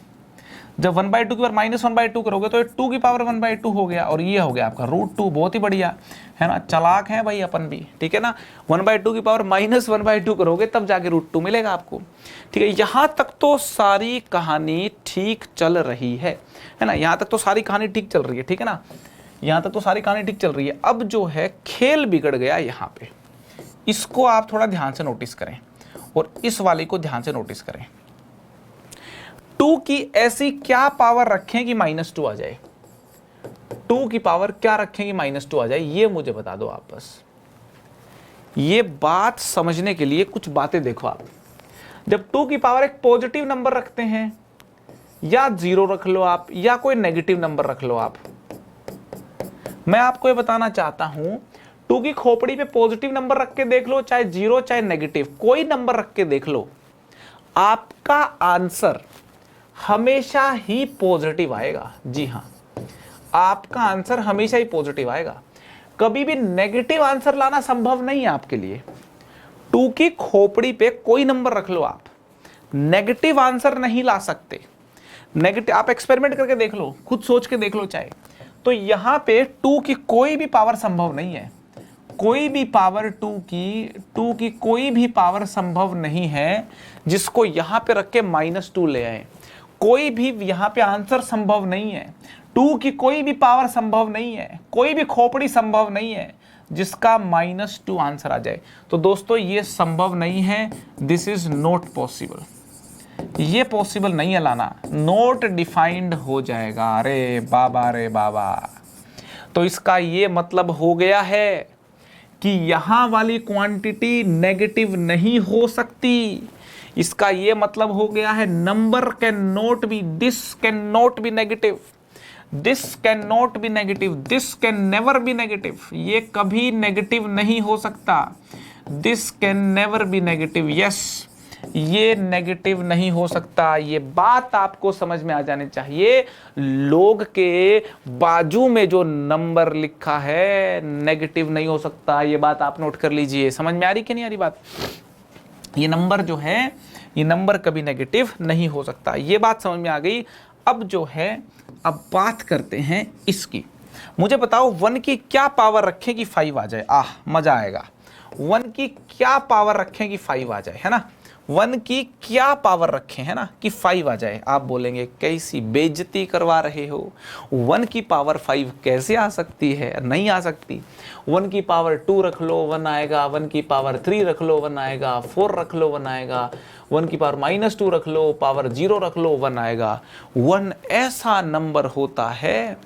जब 1/2 की पावर -1/2 करोगे तो 2 की पावर 1/2 हो गया और ये हो गया आपका √2। बहुत ही बढ़िया है ना, चालाक है भाई अपन भी। ठीक है ना, 1/2 की पावर -1/2 करोगे तब जाके √2 मिलेगा आपको। ठीक है, यहां तक तो सारी कहानी ठीक चल रही है ना, यहां तक तो सारी कहानी ठीक चल रही है। ठीक है ना, यहां तक तो सारी कहानी ठीक चल रही है। अब जो है खेल बिगड़ गया यहाँ पे, इसको आप थोड़ा ध्यान से नोटिस करें और इस वाले को ध्यान से नोटिस करें। 2 की ऐसी क्या पावर रखें कि -2 आ जाए? 2 की पावर क्या रखें कि -2 आ जाए, ये मुझे बता दो आप बस। ये बात समझने के लिए कुछ बातें देखो आप। जब 2 की पावर एक पॉजिटिव नंबर रखते हैं, या 0 रख लो आप या कोई नेगेटिव नंबर रख लो आप, मैं आपको ये बताना चाहता हूं 2 की खोपड़ी पे पॉजिटिव नंबर रख के देख लो, चाहे 0 चाहे नेगेटिव, कोई नंबर रख के देख लो, आपका आंसर हमेशा ही पॉजिटिव आएगा। जी हां, आपका आंसर हमेशा ही पॉजिटिव आएगा। कभी भी नेगेटिव आंसर लाना संभव नहीं है आपके लिए। 2 की खोपड़ी पे कोई नंबर रख लो, आप नेगेटिव आंसर नहीं ला सकते। नेगेटिव आप एक्सपेरिमेंट करके देख लो, खुद सोच के देख लो चाहे। तो यहां पे 2 की कोई भी पावर संभव नहीं है। कोई भी पावर 2 की कोई भी पावर संभव नहीं है जिसको यहां पे रख के -2 ले आए। कोई भी यहां पे आंसर संभव नहीं है। 2 की कोई भी पावर संभव नहीं है, कोई भी खोपड़ी संभव नहीं है जिसका -2 आंसर आ जाए। तो दोस्तों ये संभव नहीं है, दिस इज नॉट पॉसिबल। ये पॉसिबल नहीं है लाना, नोट डिफाइंड हो जाएगा। अरे बाबा रे बाबा, तो इसका ये मतलब हो गया है कि यहां वाली क्वांटिटी नेगेटिव नहीं हो सकती। इसका ये मतलब हो गया है number can not be, this can not be negative, this can not be negative, this can never be negative. ये कभी नेगेटिव नहीं हो सकता। This can never be negative. Yes, ये नेगेटिव नहीं हो सकता। ये बात आपको समझ में आ जानी चाहिए। लोग के बाजू में जो नंबर लिखा है नेगेटिव नहीं हो सकता, ये बात आप नोट कर लीजिए। समझ में आ रही कि नहीं आ रही बात? ये नंबर जो है, ये नंबर कभी नेगेटिव नहीं हो सकता। ये बात समझ में आ गई। अब जो है, अब बात करते हैं इसकी। मुझे बताओ 1 की क्या पावर रखें कि 5 आ जाए? आह मजा आएगा। 1 की क्या पावर रखें कि 5 आ जाए, है ना? 1 की क्या पावर रखें, है ना, कि 5 आ जाए। आप बोलेंगे कैसी बेइज्जती करवा रहे हो, 1 की पावर 5 कैसे आ सकती है? नहीं आ सकती। 1 की पावर 2 रख लो 1 आएगा, 1 की पावर 3 रख लो 1 आएगा, 4 रख लो 1 आएगा, 1 की पावर -2 रख लो, पावर 0 रख लो 1 आएगा। 1 ऐसा नंबर होता है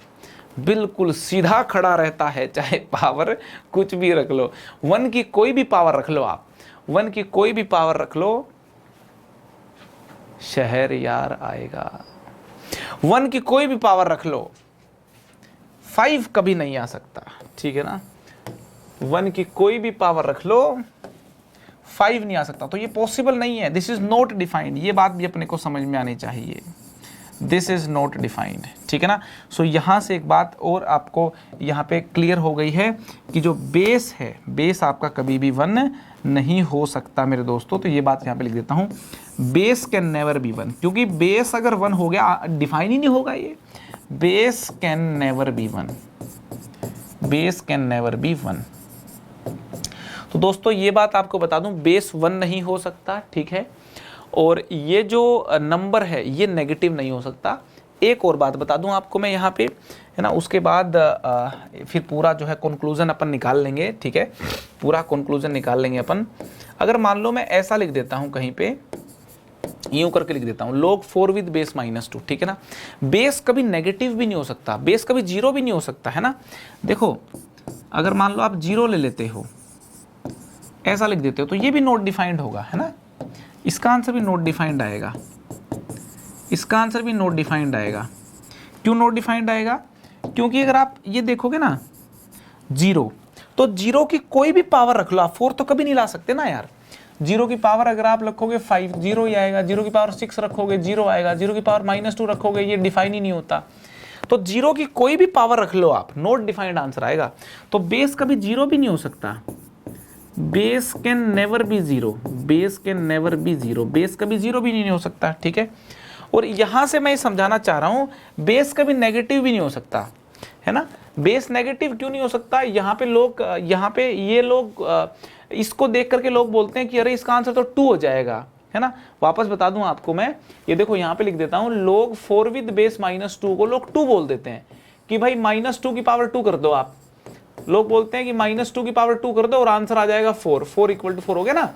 बिल्कुल सीधा खड़ा रहता है, चाहे पावर कुछ भी रख लो। 1 की कोई भी पावर रख लो आप, 1 की कोई भी पावर रख लो, शहरयार आएगा। 1 की कोई भी पावर रख लो, 5 कभी नहीं आ सकता। ठीक है ना, 1 की कोई भी पावर रख लो, 5 नहीं आ सकता। तो ये पॉसिबल नहीं है, दिस इज नॉट डिफाइंड। ये बात भी अपने को समझ में आनी चाहिए, दिस इज नॉट डिफाइंड। ठीक है ना। सो यहां से एक बात और आपको यहाँ पे क्लियर हो गई है कि जो बेस है, बेस आपका कभी भी 1 नहीं हो सकता मेरे दोस्तों। तो ये बात यहाँ पे लिख देता हूँ, बेस कैन नेवर बी 1, क्योंकि बेस अगर 1 हो गया डिफाइन ही नहीं होगा। ये base can never be 1, base can never be 1। तो दोस्तों ये बात आपको बता दूं, बेस 1 नहीं हो सकता। ठीक है, और ये जो नंबर है ये नेगेटिव नहीं हो सकता। एक और बात बता दूं आपको मैं यहाँ पे, है ना, उसके बाद फिर पूरा जो है कंक्लूजन अपन निकाल लेंगे, ठीक है, पूरा कंक्लूजन निकाल लेंगे अपन। अगर मान लो मैं ऐसा लिख देता हूँ कहीं पे, यूं करके लिख देता हूँ log 4 विद बेस -2, ठीक है ना। बेस कभी नेगेटिव भी नहीं हो सकता, बेस कभी जीरो भी नहीं हो सकता, है ना। देखो अगर मान लो आप जीरो ले लेते हो, ऐसा लिख देते हो, तो ये भी नॉट डिफाइंड होगा, है ना। इसका आंसर भी नॉट डिफाइंड आएगा, इसका आंसर भी नॉट डिफाइंड आएगा। क्यों नॉट डिफाइंड आएगा? क्योंकि अगर आप ये देखोगे ना जीरो, तो जीरो की कोई भी पावर रख लो आप, 4 तो कभी नहीं ला सकते ना यार। जीरो की पावर अगर आप रखोगे 5, जीरो ही आएगा। जीरो की पावर 6 रखोगे, जीरो आएगा। जीरो की पावर -2 रखोगे, ये डिफाइन ही नहीं होता। तो जीरो की कोई भी पावर रख लो आप, नॉट डिफाइंड आंसर आएगा। तो बेस कभी जीरो भी नहीं हो सकता, base can never be zero, base can never be zero, base कभी जीरो भी नहीं हो सकता, ठीक है। और यहां से मैं समझाना चाह रहा हूं, बेस कभी नेगेटिव भी नहीं हो सकता, है ना। बेस नेगेटिव क्यों नहीं हो सकता? यहाँ पे लोग, यहाँ पे ये लोग इसको देख करके लोग बोलते हैं कि अरे इसका आंसर तो 2 हो जाएगा, है ना। वापस बता दूं आपको मैं, ये देखो यहाँ पे लिख देता हूं, log 4 विद बेस -2 को लोग 2 बोल देते हैं कि भाई -2 की पावर 2 कर दो आप। लोग बोलते हैं कि -2 की पावर 2 कर दो और आंसर आ जाएगा 4, 4 = 4 हो गया ना।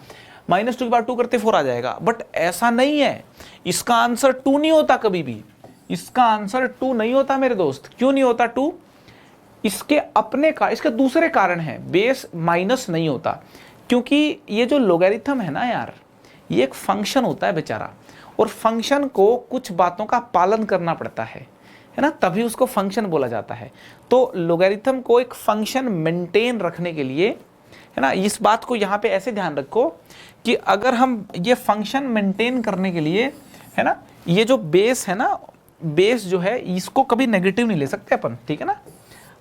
-2 की पावर 2 करते 4 आ जाएगा, बट ऐसा नहीं है, इसका आंसर 2 नहीं होता कभी भी, इसका आंसर 2 नहीं होता मेरे दोस्त। क्यों नहीं होता 2? इसके अपने का, इसके दूसरे कारण है। बेस माइनस नहीं होता क्योंकि ये जो लोगैरिथम है ना यार, ये एक फंक्शन होता है बेचारा, और फंक्शन को कुछ बातों का पालन करना पड़ता है ना, तभी उसको फंक्शन बोला जाता है। तो लोगैरिथम को एक फंक्शन मेंटेन रखने के लिए, है ना, इस बात को यहाँ पे ऐसे ध्यान रखो कि अगर हम ये फंक्शन मेंटेन करने के लिए, है ना, ये जो बेस है ना, बेस जो है इसको कभी नेगेटिव नहीं ले सकते अपन, ठीक है ना।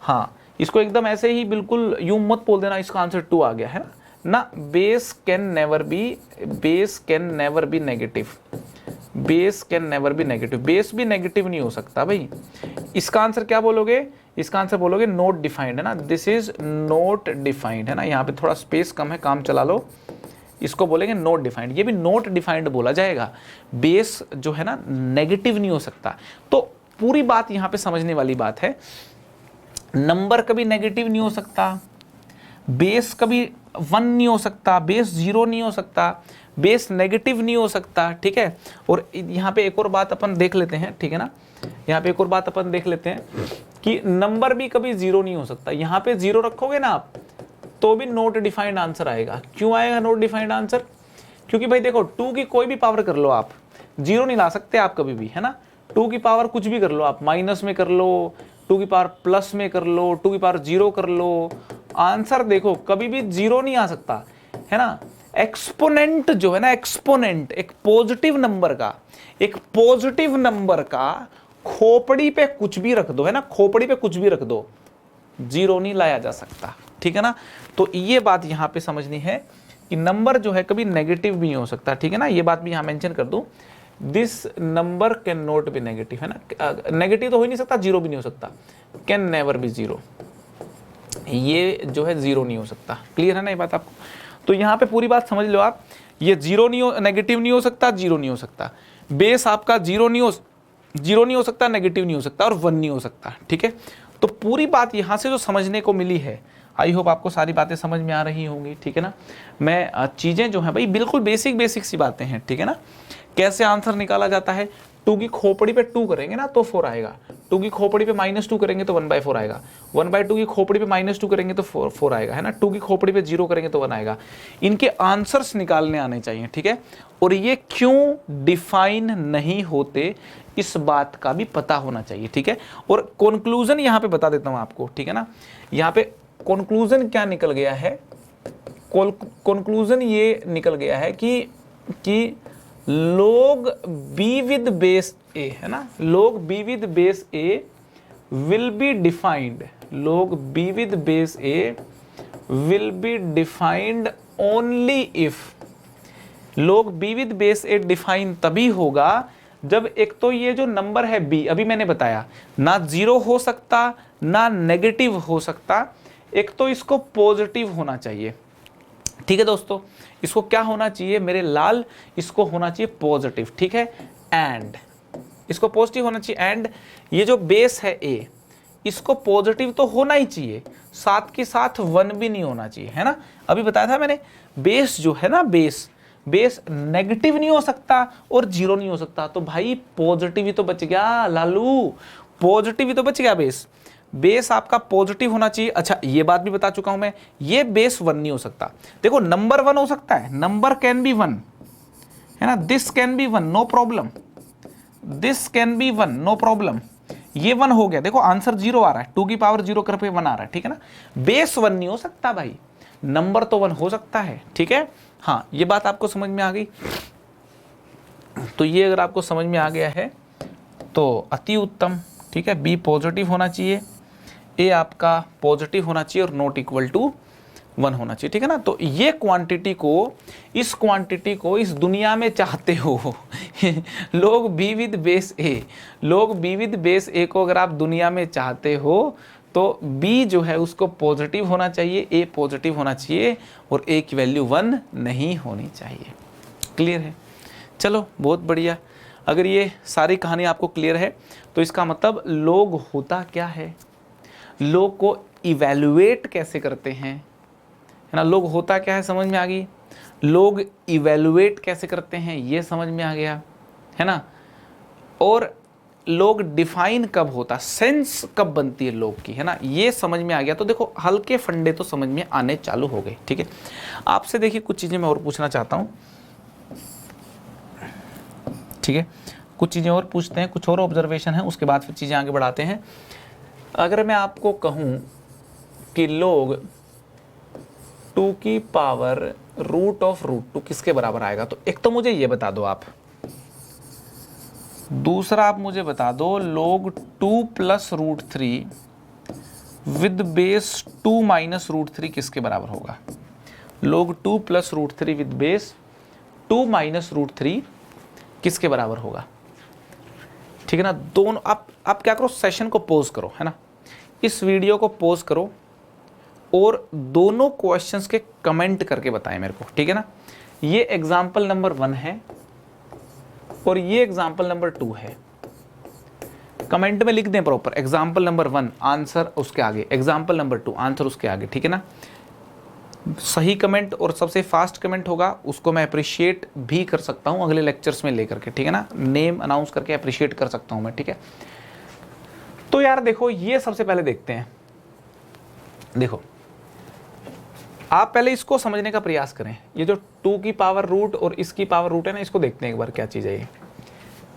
हाँ, इसको एकदम ऐसे ही बिल्कुल यूं मत बोल देना इसका आंसर 2 आ गया, है ना। Base can never be, base can never be negative, base can never be negative, base भी नेगेटिव नहीं हो सकता भाई। इसका आंसर क्या बोलोगे? इसका आंसर बोलोगे नोट डिफाइंड, है ना, दिस इज नोट डिफाइंड, है ना। यहाँ पे थोड़ा स्पेस कम है, काम चला लो, इसको बोलेंगे नोट डिफाइंड, ये भी नोट डिफाइंड बोला जाएगा। बेस जो है ना नेगेटिव नहीं हो सकता। तो पूरी बात यहाँ पे समझने वाली बात है, नंबर कभी नेगेटिव नहीं हो सकता, बेस कभी 1 नहीं हो सकता, बेस 0 नहीं हो सकता, बेस नेगेटिव नहीं हो सकता, ठीक है। और यहाँ पे एक और बात अपन देख लेते हैं, ठीक है ना, यहाँ पे एक और बात अपन देख लेते हैं कि नंबर भी कभी 0 नहीं हो सकता। यहाँ पे 0 रखोगे ना आप तो भी नोट डिफाइंड आंसर आएगा। क्यों आएगा नोट डिफाइंड आंसर? क्योंकि भाई देखो 2 की कोई भी पावर कर लो आप, 0 नहीं ला सकते आप कभी भी, है ना। 2 की पावर कुछ भी कर लो आप, माइनस में कर लो, 2 की पावर प्लस में कर लो, 2 की पावर 0 कर लो, आंसर देखो कभी भी 0 नहीं आ सकता, है ना। एक्सपोनेंट जो है ना, एक्सपोनेंट एक पॉजिटिव नंबर का, एक पॉजिटिव नंबर का खोपड़ी पे कुछ भी रख दो, है ना, खोपड़ी पे कुछ भी रख दो, 0 नहीं लाया जा सकता, ठीक है ना। तो ये बात यहाँ पे समझनी है कि नंबर जो है कभी नेगेटिव भी नहीं हो सकता, ठीक है ना। ये बात भी यहाँ मेंशन कर दूं, this number can not be negative, है ना। नेगेटिव तो हो ही नहीं सकता, 0 भी नहीं हो सकता, कैन नेवर बी 0, ये जो है 0 नहीं हो सकता। क्लियर है ना ये बात आपको? तो यहाँ पे पूरी बात समझ लो आप, ये 0 नहीं हो, नेगेटिव नहीं हो सकता, 0 नहीं हो सकता, बेस आपका 0 नहीं हो सकता, नेगेटिव नहीं हो सकता, और 1 नहीं हो सकता, ठीक है। तो पूरी बात यहाँ से जो समझने को मिली है, आई होप आपको सारी बातें समझ में आ रही होंगी, ठीक है ना। मैं चीज़ें जो है भाई बिल्कुल बेसिक सी बातें हैं, ठीक है ना। कैसे आंसर निकाला जाता है, 2 की खोपड़ी पे 2 करेंगे ना तो 4 आएगा, 2 की खोपड़ी पे -2 करेंगे तो 1/4 आएगा, 1/2 की खोपड़ी पे -2 करेंगे तो 4 आएगा, है ना। 2 की खोपड़ी पे 0 करेंगे तो 1 आएगा। इनके आंसर्स निकालने आने चाहिए, ठीक है। और ये क्यों डिफाइन नहीं होते इस बात का भी पता होना चाहिए, ठीक है। और कंक्लूजन यहाँ पे बता देता हूँ आपको, ठीक है ना। यहाँ पे कंक्लूजन क्या निकल गया है, कंक्लूजन ये निकल गया है कि log b with base a, है ना, log b with base a will be defined, log b with base a will be defined only if, log b with base a define तभी होगा जब एक तो ये जो नंबर है b, अभी मैंने बताया ना 0 हो सकता ना नेगेटिव हो सकता, एक तो इसको पॉजिटिव होना चाहिए, ठीक है दोस्तों। इसको क्या होना चाहिए मेरे लाल, इसको होना चाहिए पॉजिटिव, ठीक है। एंड इसको पॉजिटिव होना चाहिए। एंड ये जो बेस है ए, इसको पॉजिटिव तो होना ही चाहिए, साथ के साथ 1 भी नहीं होना चाहिए, है ना। अभी बताया था मैंने, बेस जो है ना, बेस नेगेटिव नहीं हो सकता और 0 नहीं हो सकता। तो भाई पॉजिटिव ही तो बच गया लालू, पॉजिटिव ही तो बच गया। बेस आपका पॉजिटिव होना चाहिए। अच्छा, ये बात भी बता चुका हूं मैं, ये बेस 1 नहीं हो सकता। देखो नंबर 1 हो सकता है, नंबर कैन बी 1, है ना, this can be 1, no problem, this can be 1, no problem. ये 1 हो गया, देखो आंसर 0 आ रहा है, 2 की पावर 0 कर पे 1 आ रहा है, ठीक है ना। बेस 1 नहीं हो सकता भाई, नंबर तो 1 हो सकता है, ठीक है। हाँ, ये बात आपको समझ में आ गई। तो ये अगर आपको समझ में आ गया है तो अति उत्तम, ठीक है। बी पॉजिटिव होना चाहिए, ए आपका पॉजिटिव होना चाहिए और नॉट इक्वल टू 1 होना चाहिए, ठीक है ना। तो ये क्वांटिटी को, इस क्वांटिटी को इस दुनिया में चाहते हो लोग बी विद बेस ए, लोग बी विद बेस ए को अगर आप दुनिया में चाहते हो तो बी जो है उसको पॉजिटिव होना चाहिए, ए पॉजिटिव होना चाहिए और ए की वैल्यू 1 नहीं होनी चाहिए। क्लियर है? चलो बहुत बढ़िया। अगर ये सारी कहानी आपको क्लियर है तो इसका मतलब लोग होता क्या है, लोग को इवैल्यूएट कैसे करते हैं, है ना। लोग होता क्या है समझ में आ गई, लोग इवैल्यूएट कैसे करते हैं ये समझ में आ गया, है ना। और लोग डिफाइन कब होता, सेंस कब बनती है लोग की, है ना, ये समझ में आ गया। तो देखो हल्के फंडे तो समझ में आने चालू हो गए, ठीक है। आपसे देखिए कुछ चीज़ें मैं और पूछना चाहता हूँ, ठीक है। कुछ चीज़ें और पूछते हैं, कुछ और ऑब्जर्वेशन है, उसके बाद फिर चीज़ें आगे बढ़ाते हैं। अगर मैं आपको कहूँ कि लोग 2 की पावर रूट ऑफ रूट 2 किसके बराबर आएगा, तो एक तो मुझे ये बता दो आप, दूसरा आप मुझे बता दो log 2 plus root 3 with base 2 minus root 3 किसके बराबर होगा। Log 2 plus root 3 with base 2 minus root 3 किसके बराबर होगा, ठीक है ना। दोनों आप क्या करो, सेशन को पॉज करो, है ना, इस वीडियो को पॉज करो और दोनों क्वेश्चंस के कमेंट करके बताएं मेरे को, ठीक है ना। ये एग्जाम्पल नंबर 1 है और ये एग्जाम्पल नंबर 2 है। कमेंट में लिख दें प्रॉपर, एग्जाम्पल नंबर 1 आंसर उसके आगे, एग्जाम्पल नंबर 2 आंसर उसके आगे, ठीक है ना। सही कमेंट और सबसे फास्ट कमेंट होगा उसको मैं अप्रिशिएट भी कर सकता हूं अगले लेक्चर्स में लेकर के, ठीक है ना, नेम अनाउंस करके अप्रिशिएट कर सकता हूं मैं, ठीक है। तो यार देखो ये सबसे पहले देखते हैं, देखो आप पहले इसको समझने का प्रयास करें। ये जो 2 की पावर रूट और इसकी पावर रूट है ना, इसको देखते हैं एक बार क्या चीज़ है ये।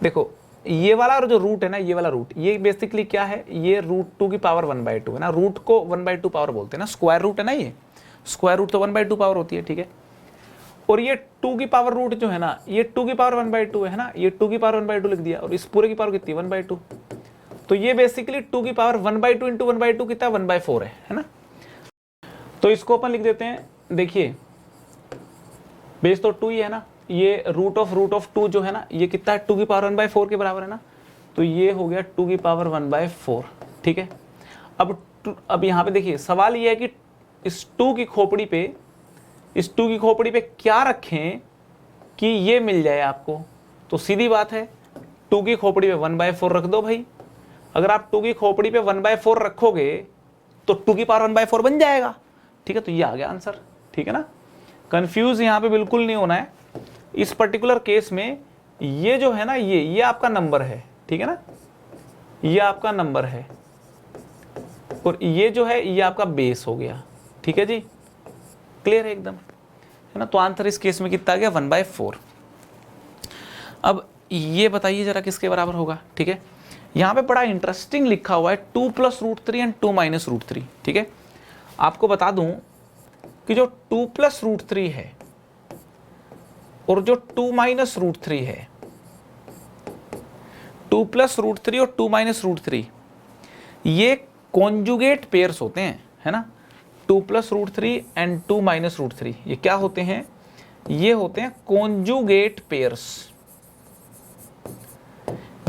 देखो ये वाला और जो रूट है ना, ये वाला रूट, ये बेसिकली क्या है, ये रूट 2 की पावर 1/2 है ना। रूट को 1/2 पावर बोलते हैं ना, स्क्वायर रूट है ना, ये स्क्वायर रूट तो 1/2 पावर होती है, ठीक है। और ये 2 की पावर रूट जो है ना, ये 2 की पावर 1/2 है ना, ये 2 की पावर 1/2 लिख दिया और इस पूरे की पावर कितनी 1/2। तो ये बेसिकली 2 की पावर 1/2 इंटू 1/2 कितना 1/4 है ना। तो इसको अपन लिख देते हैं, देखिए बेस तो 2 ही है ना, ये रूट ऑफ 2 जो है ना, ये कितना है 2 की पावर 1/4 के बराबर है ना। तो ये हो गया 2 की पावर 1/4, ठीक है। अब यहाँ पे देखिए सवाल ये है कि इस 2 की खोपड़ी पे क्या रखें कि ये मिल जाए आपको। तो सीधी बात है 2 की खोपड़ी पे 1/4 रख दो भाई। अगर आप 2 की खोपड़ी पे 1/4 रखोगे तो 2 की पावर 1/4 बन जाएगा, ठीक है। तो ये आ गया आंसर, ठीक है ना। कंफ्यूज यहाँ पे बिल्कुल नहीं होना है। इस पर्टिकुलर केस में ये जो है ना, ये आपका नंबर है, ठीक है ना, ये आपका नंबर है और ये जो है ये आपका बेस हो गया, ठीक है जी। क्लियर है एकदम, है ना। तो आंसर इस केस में कितना आ गया 1/4। अब ये बताइए जरा किसके बराबर होगा, ठीक है। यहाँ पे बड़ा इंटरेस्टिंग लिखा हुआ है 2 plus root 3 and 2 minus root 3, ठीक है। आपको बता दूं कि जो 2 प्लस रूट 3 है और जो 2 माइनस रूट 3 है, 2 प्लस रूट 3 और 2 माइनस रूट 3 ये कॉन्जुगेट पेयर्स होते हैं, है ना। 2 plus root 3 and 2 minus root 3 ये क्या होते हैं, ये होते हैं कॉन्जुगेट पेयर्स,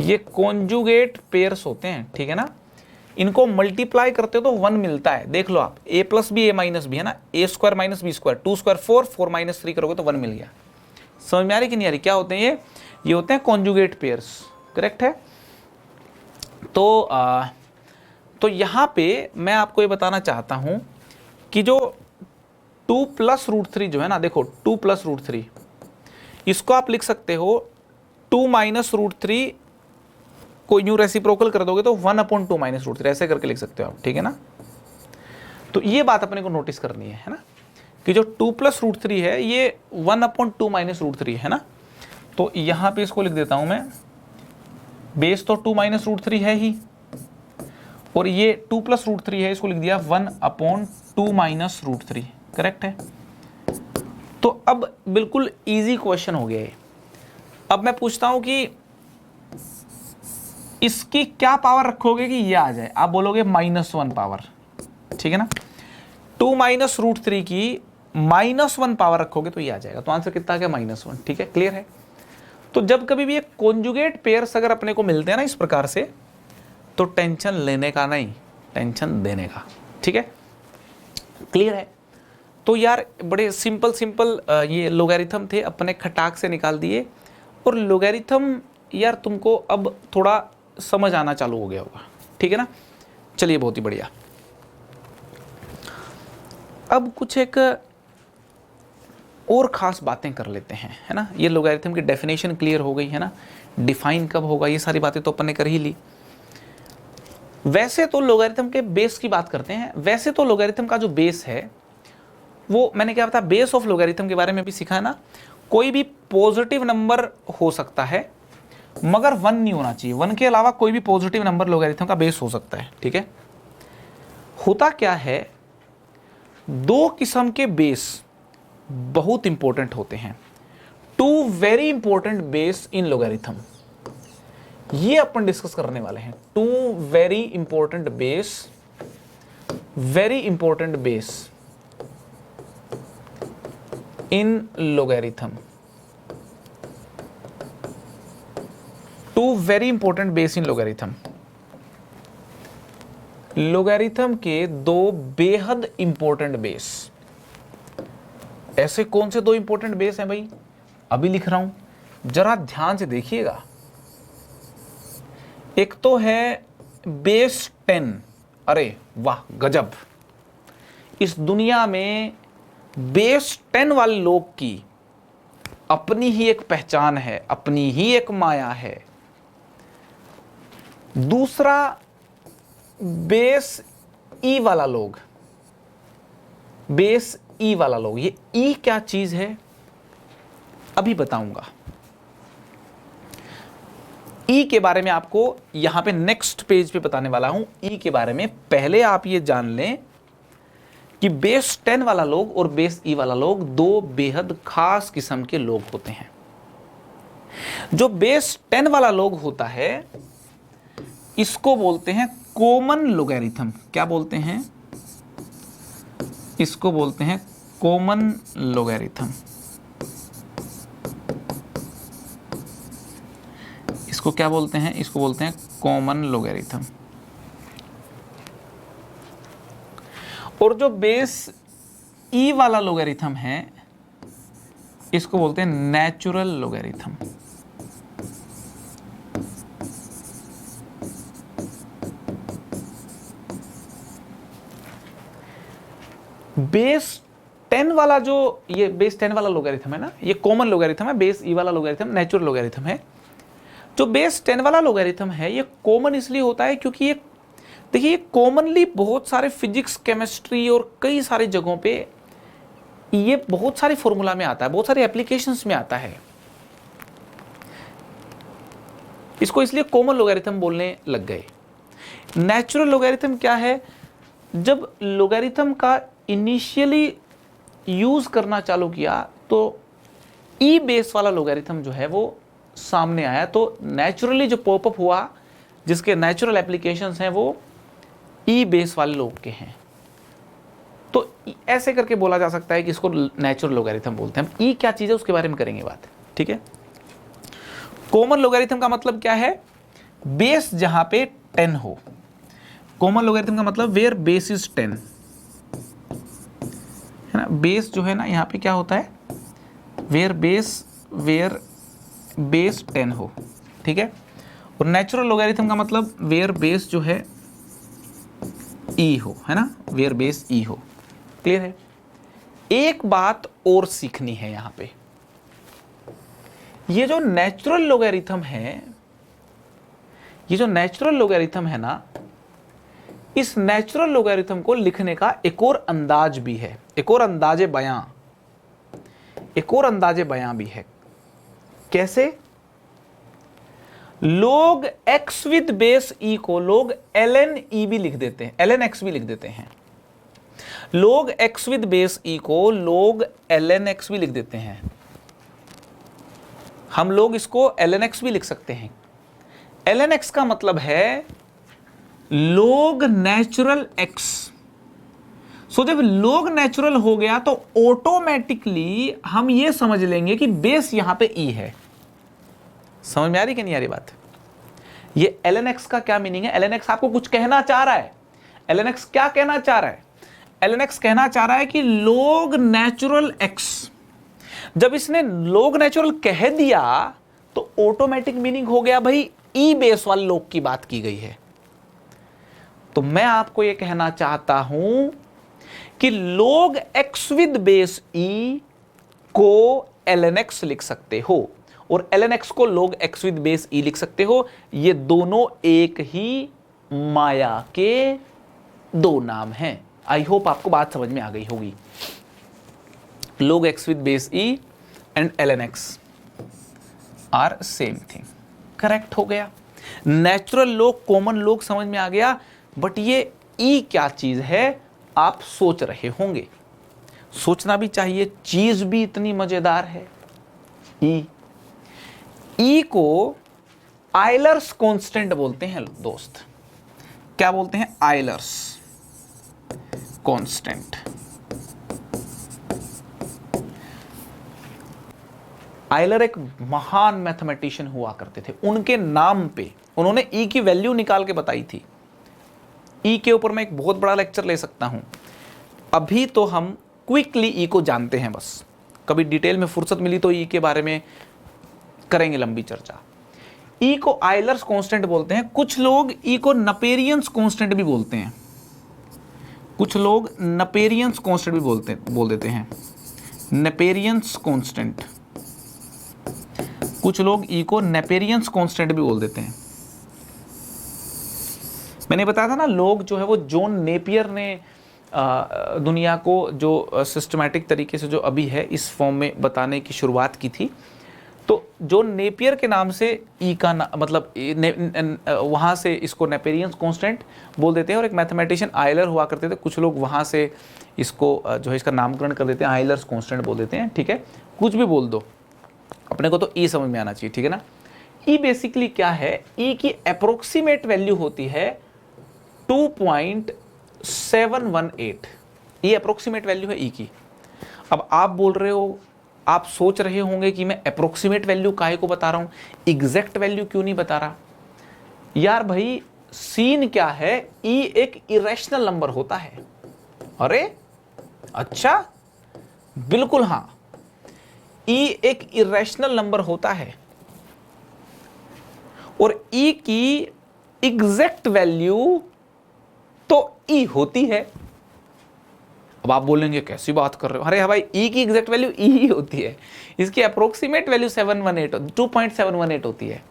ये कॉन्जुगेट पेयर्स होते हैं, ठीक है ना। इनको मल्टीप्लाई करते हो तो 1 मिलता है, देख लो आप, a plus B a minus B, है ना, a square minus B square, 2 square 4, 4 minus 3 करोगे तो 1 मिल गया। समझ में आ रही कि नहीं आ रही, क्या होते हैं ये होते हैं कॉन्जुगेट पेयर्स, करेक्ट है। तो यहाँ पे मैं आपको ये बताना चाहता हूँ कि जो 2 + √3 जो है ना, देखो 2 + √3 इसको आप लिख सकते हो 2 - √3 को यूं रेसिप्रोकल कर दोगे तो 1/2 - √3 ऐसे करके लिख सकते हो आप, ठीक है ना। तो ये बात अपने को नोटिस करनी है ना, कि जो 2 + √3 है ये 1/2 - √3 है ना। तो यहां पे इसको लिख देता हूं मैं, बेस तो 2 - √3 है ही, और ये 2 + √3 है, इसको लिख दिया 1/2 - √3, करेक्ट है। तो अब बिल्कुल इजी क्वेश्चन हो गया है। अब मैं पूछता हूं कि इसकी क्या पावर रखोगे कि ये आ जाए, आप बोलोगे -1 पावर, ठीक है ना। 2 - √3 की -1 पावर रखोगे तो ये आ जाएगा, तो आंसर कितना आ गया -1, ठीक है, क्लियर है। तो जब कभी भी एक कॉन्जुगेट पेयर्स अगर अपने को मिलते हैं ना इस प्रकार से, तो टेंशन लेने का नहीं, टेंशन देने का, ठीक है, क्लियर है। तो यार बड़े सिंपल ये लोगैरिथम थे, अपने खटाक से निकाल दिए। और लोगैरिथम यार तुमको अब थोड़ा समझ आना चालू हो गया होगा, ठीक है ना। चलिए बहुत ही बढ़िया। अब कुछ एक और ख़ास बातें कर लेते हैं, है ना। ये लोगैरिथम की डेफिनेशन क्लियर हो गई है ना, डिफाइन कब होगा, ये सारी बातें तो अपन ने कर ही ली। वैसे तो लोगैरिथम के बेस की बात करते हैं। वैसे तो लोगैरिथम का जो बेस है वो मैंने क्या बताया, बेस ऑफ लोगैरिथम के बारे में भी सीखा है ना। कोई भी पॉजिटिव नंबर हो सकता है मगर 1 नहीं होना चाहिए, 1 के अलावा कोई भी पॉजिटिव नंबर लोगैरिथम का बेस हो सकता है, ठीक है। होता क्या है, 2 किस्म के बेस बहुत इंपॉर्टेंट होते हैं, 2 very important base in logarithm, ये अपन डिस्कस करने वाले हैं। 2 very important base in logarithm, 2 very important base in logarithm. Logarithm के 2 बेहद इंपॉर्टेंट बेस। ऐसे कौन से 2 इंपॉर्टेंट बेस हैं भाई, अभी लिख रहा हूं, जरा ध्यान से देखिएगा। एक तो है बेस 10, अरे वाह गजब, इस दुनिया में बेस 10 वाले लोग की अपनी ही एक पहचान है, अपनी ही एक माया है। दूसरा बेस ई वाला लोग, बेस ई वाला लोग, ये ई क्या चीज है अभी बताऊंगा। ई के बारे में आपको यहां पे नेक्स्ट पेज पे बताने वाला हूं। ई के बारे में पहले आप ये जान लें कि बेस 10 वाला लोग और बेस ई वाला लोग 2 बेहद खास किस्म के लोग होते हैं। जो बेस 10 वाला लोग होता है इसको बोलते हैं कॉमन लोगैरिथम। क्या बोलते हैं, इसको बोलते हैं कॉमन लोगैरिथम। इसको क्या बोलते हैं, इसको बोलते हैं कॉमन लोगैरिथम। और जो बेस ई वाला लोगैरिथम है इसको बोलते हैं नेचुरल लोगैरिथम। बेस 10 वाला जो ये बेस 10 वाला लोगैरिथम है ना, ये कॉमन लोगैरिथम है। बेस ई वाला लोगैरिथम नेचुरल लोगैरिथम है। जो बेस 10 वाला लोगैरिथम है ये कॉमन इसलिए होता है क्योंकि ये देखिए, ये कॉमनली बहुत सारे फिजिक्स, केमिस्ट्री और कई सारी जगहों पे ये बहुत सारे फॉर्मूला में आता है, बहुत सारे एप्लीकेशंस में आता है। इसको इसलिए कॉमन लोगैरिथम बोलने लग गए। नेचुरल लोगैरिथम क्या है, जब लोगैरिथम का इनिशियली यूज करना चालू किया तो ई बेस वाला लोगैरिथम जो है वो सामने आया। तो नेचुरली जो पॉपअप हुआ, जिसके नेचुरल एप्लीकेशंस हैं वो ई बेस वाले लोग के हैं। तो ऐसे करके बोला जा सकता है कि इसको नेचुरल लोगैरिथम बोलते हैं। ई क्या चीज़ है उसके बारे में करेंगे बात, ठीक है। कॉमन लोगैरिथम का मतलब क्या है, बेस जहां पे 10 हो। कॉमन लोगैरिथम का मतलब वेयर बेस इज 10, है ना। बेस जो है ना यहाँ पे क्या होता है, वेयर बेस 10 हो, ठीक है। और नेचुरल लोगैरिथम का मतलब वेयर बेस जो है ई हो, है ना, वेयर बेस ई हो। क्लियर है। एक बात और सीखनी है यहां पे, ये जो नेचुरल लोगैरिथम है, ये जो नेचुरल लोगैरिथम है ना, इस नेचुरल लोगैरिथम को लिखने का एक और अंदाज भी है, एक और अंदाजे बयां, एक और अंदाजे बयां भी है। कैसे? लोग x विद बेस e को लोग ln e भी लिख देते हैं, ln x भी लिख देते हैं। लोग x विद बेस e को लोग ln x भी लिख देते हैं। हम लोग इसको ln x भी लिख सकते हैं। ln x का मतलब है लोग नेचुरल x। सो जब लोग नेचुरल हो गया तो ऑटोमेटिकली हम ये समझ लेंगे कि बेस यहां पे e है। समझ में आ रही कि नहीं आ रही बात? ये ln x का क्या मीनिंग है? ln x आपको कुछ कहना चाह रहा है। ln x क्या कहना चाह रहा है? ln x कहना चाह रहा है कि log नेचुरल x। जब इसने log नेचुरल कह दिया तो ऑटोमेटिक मीनिंग हो गया भाई e बेस वाले लोग की बात की गई है। तो मैं आपको यह कहना चाहता हूं कि log x with base e को ln x लिख सकते हो और ln x को log x with base e लिख सकते हो। ये दोनों एक ही माया के दो नाम हैं। आई होप आपको बात समझ में आ गई होगी। log x with base e and ln x are same thing. Correct हो गया। नेचुरल लोग, कॉमन लोग समझ में आ गया। बट ये e क्या चीज है आप सोच रहे होंगे। सोचना भी चाहिए, चीज भी इतनी मजेदार है। ई को आयलर्स कांस्टेंट बोलते हैं दोस्त। क्या बोलते हैं? Euler's constant. आयलर एक महान मैथमेटिशियन हुआ करते थे। उनके नाम पे उन्होंने ई की वैल्यू निकाल के बताई थी। ई के ऊपर मैं एक बहुत बड़ा लेक्चर ले सकता हूं। अभी तो हम क्विकली ई को जानते हैं, बस कभी डिटेल में फुर्सत मिली तो ई के बारे में करेंगे लंबी चर्चा। ई को आयलर्स कांस्टेंट बोलते हैं। कुछ लोग ई को नपेरियंस कांस्टेंट भी बोलते हैं। कुछ लोग नपेरियंस कांस्टेंट भी बोल देते हैं, नपेरियंस कांस्टेंट। कुछ लोग ई को नेपेरियंस कांस्टेंट भी बोल देते हैं। मैंने बताया था ना, लोग जो है वो जॉन नेपियर ने दुनिया को जो सिस्टमैटिक तरीके से जो अभी है इस फॉर्म में बताने की शुरुआत की थी। तो जॉन नेपियर के नाम से ई का मतलब वहाँ से इसको नेपेरियंस कांस्टेंट बोल देते हैं। और एक मैथमेटिशियन आयलर हुआ करते थे, कुछ लोग वहाँ से इसको जो है इसका नामकरण कर देते हैं, आयलर्स कांस्टेंट बोल देते हैं। ठीक है, कुछ भी बोल दो, अपने को तो ई समझ में आना चाहिए। ठीक है ना। ई बेसिकली क्या है? ई की अप्रोक्सीमेट वैल्यू होती है 2.718। ये अप्रोक्सीमेट वैल्यू है ई की। अब आप बोल रहे हो, आप सोच रहे होंगे कि मैं अप्रोक्सीमेट वैल्यू काहे को बता रहा हूं, एग्जैक्ट वैल्यू क्यों नहीं बता रहा? यार भाई सीन क्या है, ई एक इरेशनल नंबर होता है। अरे अच्छा, बिल्कुल हां, ई एक इरेशनल नंबर होता है और ई की एग्जैक्ट वैल्यू तो ई होती है। अब आप बोलेंगे कैसी बात कर रहे हो? अरे भाई, ई की एग्जैक्ट वैल्यू ई ही होती है, इसकी अप्रोक्सीमेट वैल्यू 2.718 होती है।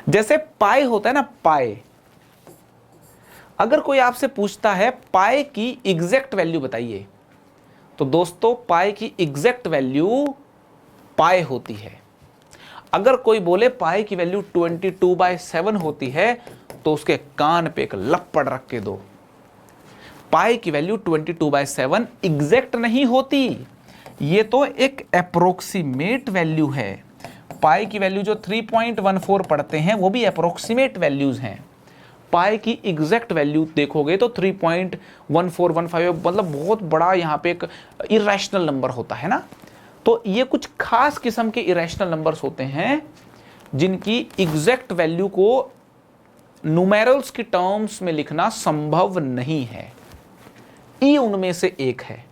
जैसे पाई होता है ना, पाई, अगर कोई आपसे पूछता है पाई की एग्जैक्ट वैल्यू बताइए, तो दोस्तों पाई की एग्जैक्ट वैल्यू पाई होती है। अगर कोई बोले पाई की वैल्यू 22/7 होती है तो उसके कान पे एक लपड़ रख के दो। पाई की वैल्यू 22/7 एग्जैक्ट नहीं होती, ये तो एक अप्रोक्सीमेट वैल्यू है। पाई की वैल्यू जो 3.14 पढ़ते हैं वो भी अप्रोक्सीमेट वैल्यूज हैं। पाई की एग्जैक्ट वैल्यू देखोगे तो 3.1415, मतलब बहुत बड़ा यहाँ पे एक इरेशनल नंबर होता है ना। तो ये कुछ खास किस्म के इरेशनल नंबर्स होते हैं जिनकी एग्जैक्ट वैल्यू को न्यूमेरल्स की टर्म्स में लिखना संभव नहीं है। ई उनमें से एक है।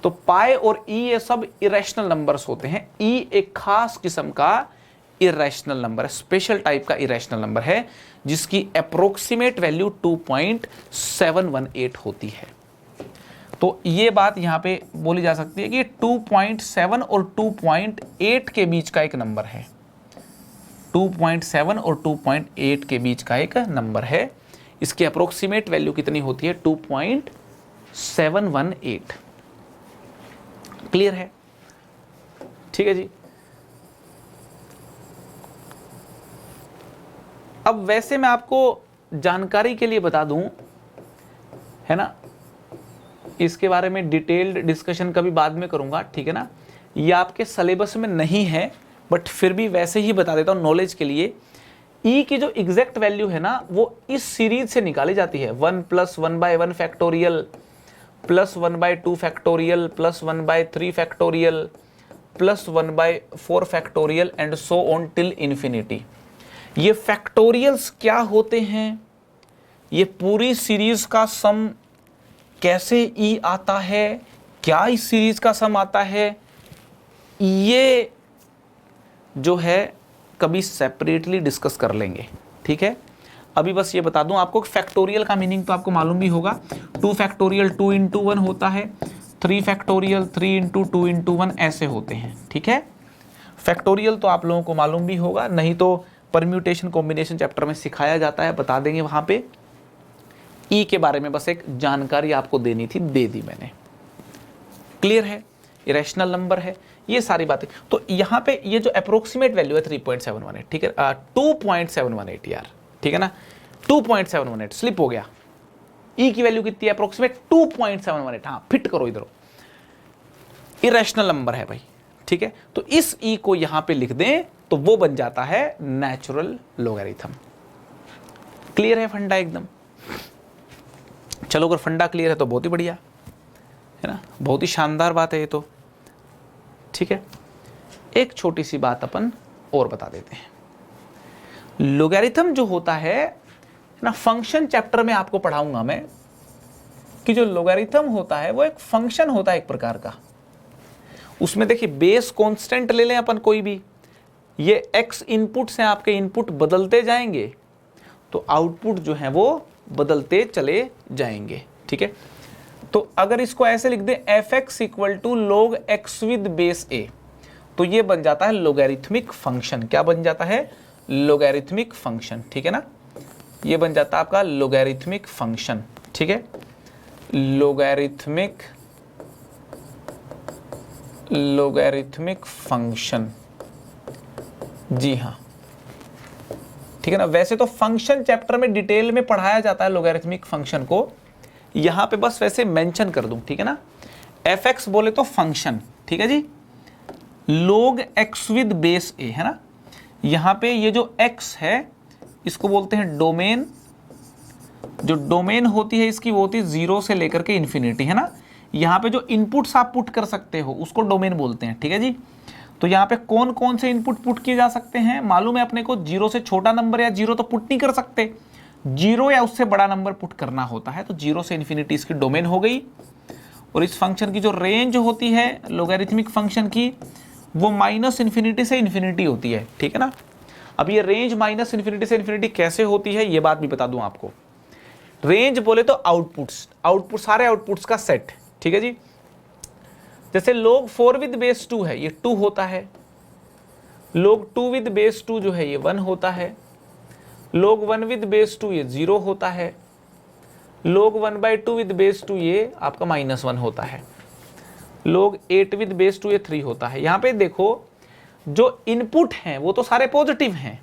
तो पाई और ई ये सब इरेशनल नंबर्स होते हैं। ई एक खास किस्म का इरेशनल नंबर है, स्पेशल टाइप का इरेशनल नंबर है जिसकी अप्रोक्सीमेट वैल्यू 2.718 होती है। तो ये बात यहां पे बोली जा सकती है कि 2.7 और 2.8 के बीच का एक नंबर है, 2.7 और 2.8 के बीच का एक नंबर है। इसकी अप्रोक्सीमेट वैल्यू कितनी होती है? 2.718। क्लियर है? ठीक है जी। अब वैसे मैं आपको जानकारी के लिए बता दूं, है ना, इसके बारे में डिटेल्ड डिस्कशन कभी बाद में करूंगा, ठीक है ना। ये आपके सिलेबस में नहीं है बट फिर भी वैसे ही बता देता हूं नॉलेज के लिए। ई की जो एग्जैक्ट वैल्यू है ना वो इस सीरीज से निकाली जाती है, 1 + 1/1 factorial plus 1/2 factorial plus 1/3 factorial plus 1/4 factorial and so on till infinity. ये फैक्टोरियल्स क्या होते हैं, ये पूरी सीरीज का सम कैसे ई आता है, क्या इस सीरीज का सम आता है, ये जो है कभी सेपरेटली डिस्कस कर लेंगे, ठीक है। अभी बस ये बता दूं आपको, फैक्टोरियल का मीनिंग तो आपको मालूम भी होगा, 2 फैक्टोरियल 2 × 1 होता है, 3 फैक्टोरियल 3 × 2 × 1 ऐसे होते हैं, ठीक है। फैक्टोरियल तो आप लोगों को मालूम भी होगा, नहीं तो परम्यूटेशन कॉम्बिनेशन चैप्टर में सिखाया जाता है, बता देंगे वहां पे। ई के बारे में बस एक जानकारी आपको देनी थी, दे दी मैंने। क्लियर है? इरेशनल नंबर है, ये सारी बातें। तो यहाँ पे ये जो अप्रोक्सीमेट वैल्यू है 3.718, ठीक है, 2.718 यार, ठीक है ना, 2.718 स्लिप हो गया। ई की वैल्यू कितनी है? अप्रोक्सीमेट 2.718। हाँ, फिट करो इधर, इरेशनल नंबर है भाई, ठीक है। तो इस ई को यहां पे लिख दें तो वो बन जाता है नेचुरल लोगैरिथम। क्लियर है फंडा एकदम? चलो अगर फंडा क्लियर है तो बहुत ही बढ़िया है ना, बहुत ही शानदार बात है ये तो, ठीक है। एक छोटी सी बात अपन और बता देते हैं। लोगैरिथम जो होता है ना, फंक्शन चैप्टर में आपको पढ़ाऊंगा मैं कि जो लोगैरिथम होता है वो एक फंक्शन होता है एक प्रकार का। उसमें देखिए बेस कांस्टेंट ले लें अपन कोई भी, ये x इनपुट से आपके इनपुट बदलते जाएंगे तो आउटपुट जो है वो बदलते चले जाएंगे, ठीक है। तो अगर इसको ऐसे लिख दें fx = log x with base a, तो ये बन जाता है लोगैरिथमिक फंक्शन। क्या बन जाता है? लोगैरिथमिक फंक्शन, ठीक है ना। ये बन जाता है आपका लोगैरिथमिक फंक्शन, ठीक है, लोगैरिथमिक फंक्शन, जी हाँ, ठीक है ना। वैसे तो फंक्शन चैप्टर में डिटेल में पढ़ाया जाता है लोगैरिथमिक फंक्शन को, यहां पे बस वैसे मेंशन कर दूं, ठीक है ना। fx बोले तो फंक्शन, ठीक है जी, log x with base a, है ना। यहां पे ये जो x है इसको बोलते हैं डोमेन। जो डोमेन होती है इसकी वो होती है 0 से लेकर के इन्फिनिटी, है ना। यहाँ पे जो इनपुट्स आप पुट कर सकते हो उसको डोमेन बोलते हैं, ठीक है जी। तो यहाँ पे कौन कौन से इनपुट पुट किए जा सकते हैं मालूम है अपने को? 0 से छोटा नंबर या 0 तो पुट नहीं कर सकते, 0 या उससे बड़ा नंबर पुट करना होता है। तो 0 से इन्फिनिटी इसकी डोमेन हो गई। और इस फंक्शन की जो रेंज होती है लोगैरिथमिक फंक्शन की वो -∞ से इन्फिनिटी होती है, ठीक है ना। अब ये रेंज -∞ से इन्फिनिटी कैसे होती है ये बात भी बता दूं आपको। रेंज बोले तो आउटपुट्स, सारे आउटपुट्स का सेट, ठीक है जी। जैसे log 4 विद बेस 2 है, ये 2 होता है। log 2 विद बेस 2 जो है ये 1 होता है। log 1 विद बेस 2 ये 0 होता है। log 1/2 विद बेस 2 ये आपका -1 होता है। log 8 विद बेस 2 ये 3 होता है। यहां पे देखो जो इनपुट हैं वो तो सारे पॉजिटिव हैं,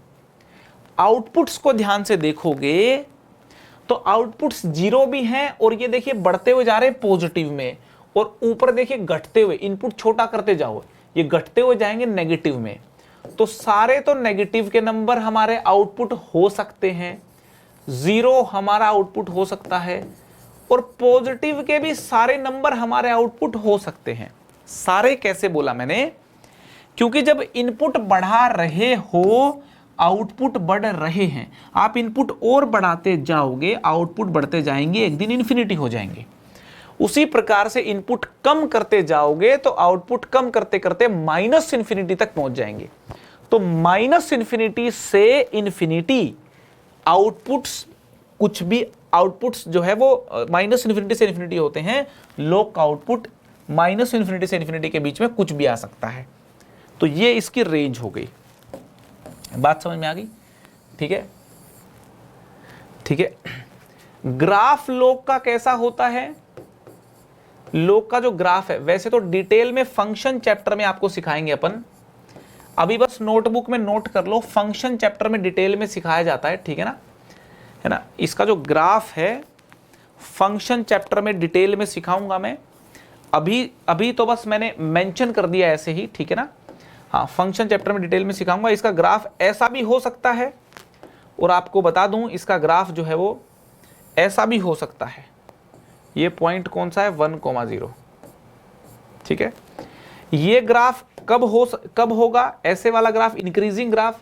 आउटपुट्स को ध्यान से देखोगे तो आउटपुट्स 0 भी हैं और ये देखिए बढ़ते हुए जा रहे हैं पॉजिटिव में, और ऊपर देखिए घटते हुए, इनपुट छोटा करते जाओ ये घटते हुए जाएंगे नेगेटिव में। तो सारे तो नेगेटिव के नंबर हमारे आउटपुट हो सकते हैं, 0 हमारा आउटपुट हो सकता है, और पॉजिटिव के भी सारे नंबर हमारे आउटपुट हो सकते हैं। सारे कैसे बोला मैंने? क्योंकि जब इनपुट बढ़ा रहे हो आउटपुट बढ़ रहे हैं, आप इनपुट और बढ़ाते जाओगे आउटपुट बढ़ते जाएंगे, एक दिन इन्फिनिटी हो जाएंगे। उसी प्रकार से इनपुट कम करते जाओगे तो आउटपुट कम करते करते -∞ तक पहुंच जाएंगे। तो माइनस इन्फिनिटी से इन्फिनिटी आउटपुट्स, कुछ भी आउटपुट्स जो है वो माइनस इन्फिनिटी से इन्फिनिटी होते हैं। लोग का आउटपुट माइनस इन्फिनिटी से इन्फिनिटी के बीच में कुछ भी आ सकता है। तो ये इसकी रेंज हो गई। बात समझ में आ गई? ठीक है, ठीक है। ग्राफ लोग का कैसा होता है? लोग का जो ग्राफ है, वैसे तो डिटेल में फंक्शन चैप्टर में आपको सिखाएंगे अपन, अभी बस नोटबुक में नोट कर लो, फंक्शन चैप्टर में डिटेल में सिखाया जाता है, ठीक है ना, है ना। इसका जो ग्राफ है फंक्शन चैप्टर में डिटेल में सिखाऊंगा मैं। अभी तो बस मैंने मेंशन कर दिया ऐसे ही, ठीक है ना। हाँ, फंक्शन चैप्टर में डिटेल में सिखाऊंगा। इसका ग्राफ ऐसा भी हो सकता है, और आपको बता दूं इसका ग्राफ जो है वो ऐसा भी हो सकता है। ये पॉइंट कौन सा है? 1,0, ठीक है। ये ग्राफ कब होगा ऐसे वाला ग्राफ, इंक्रीजिंग ग्राफ,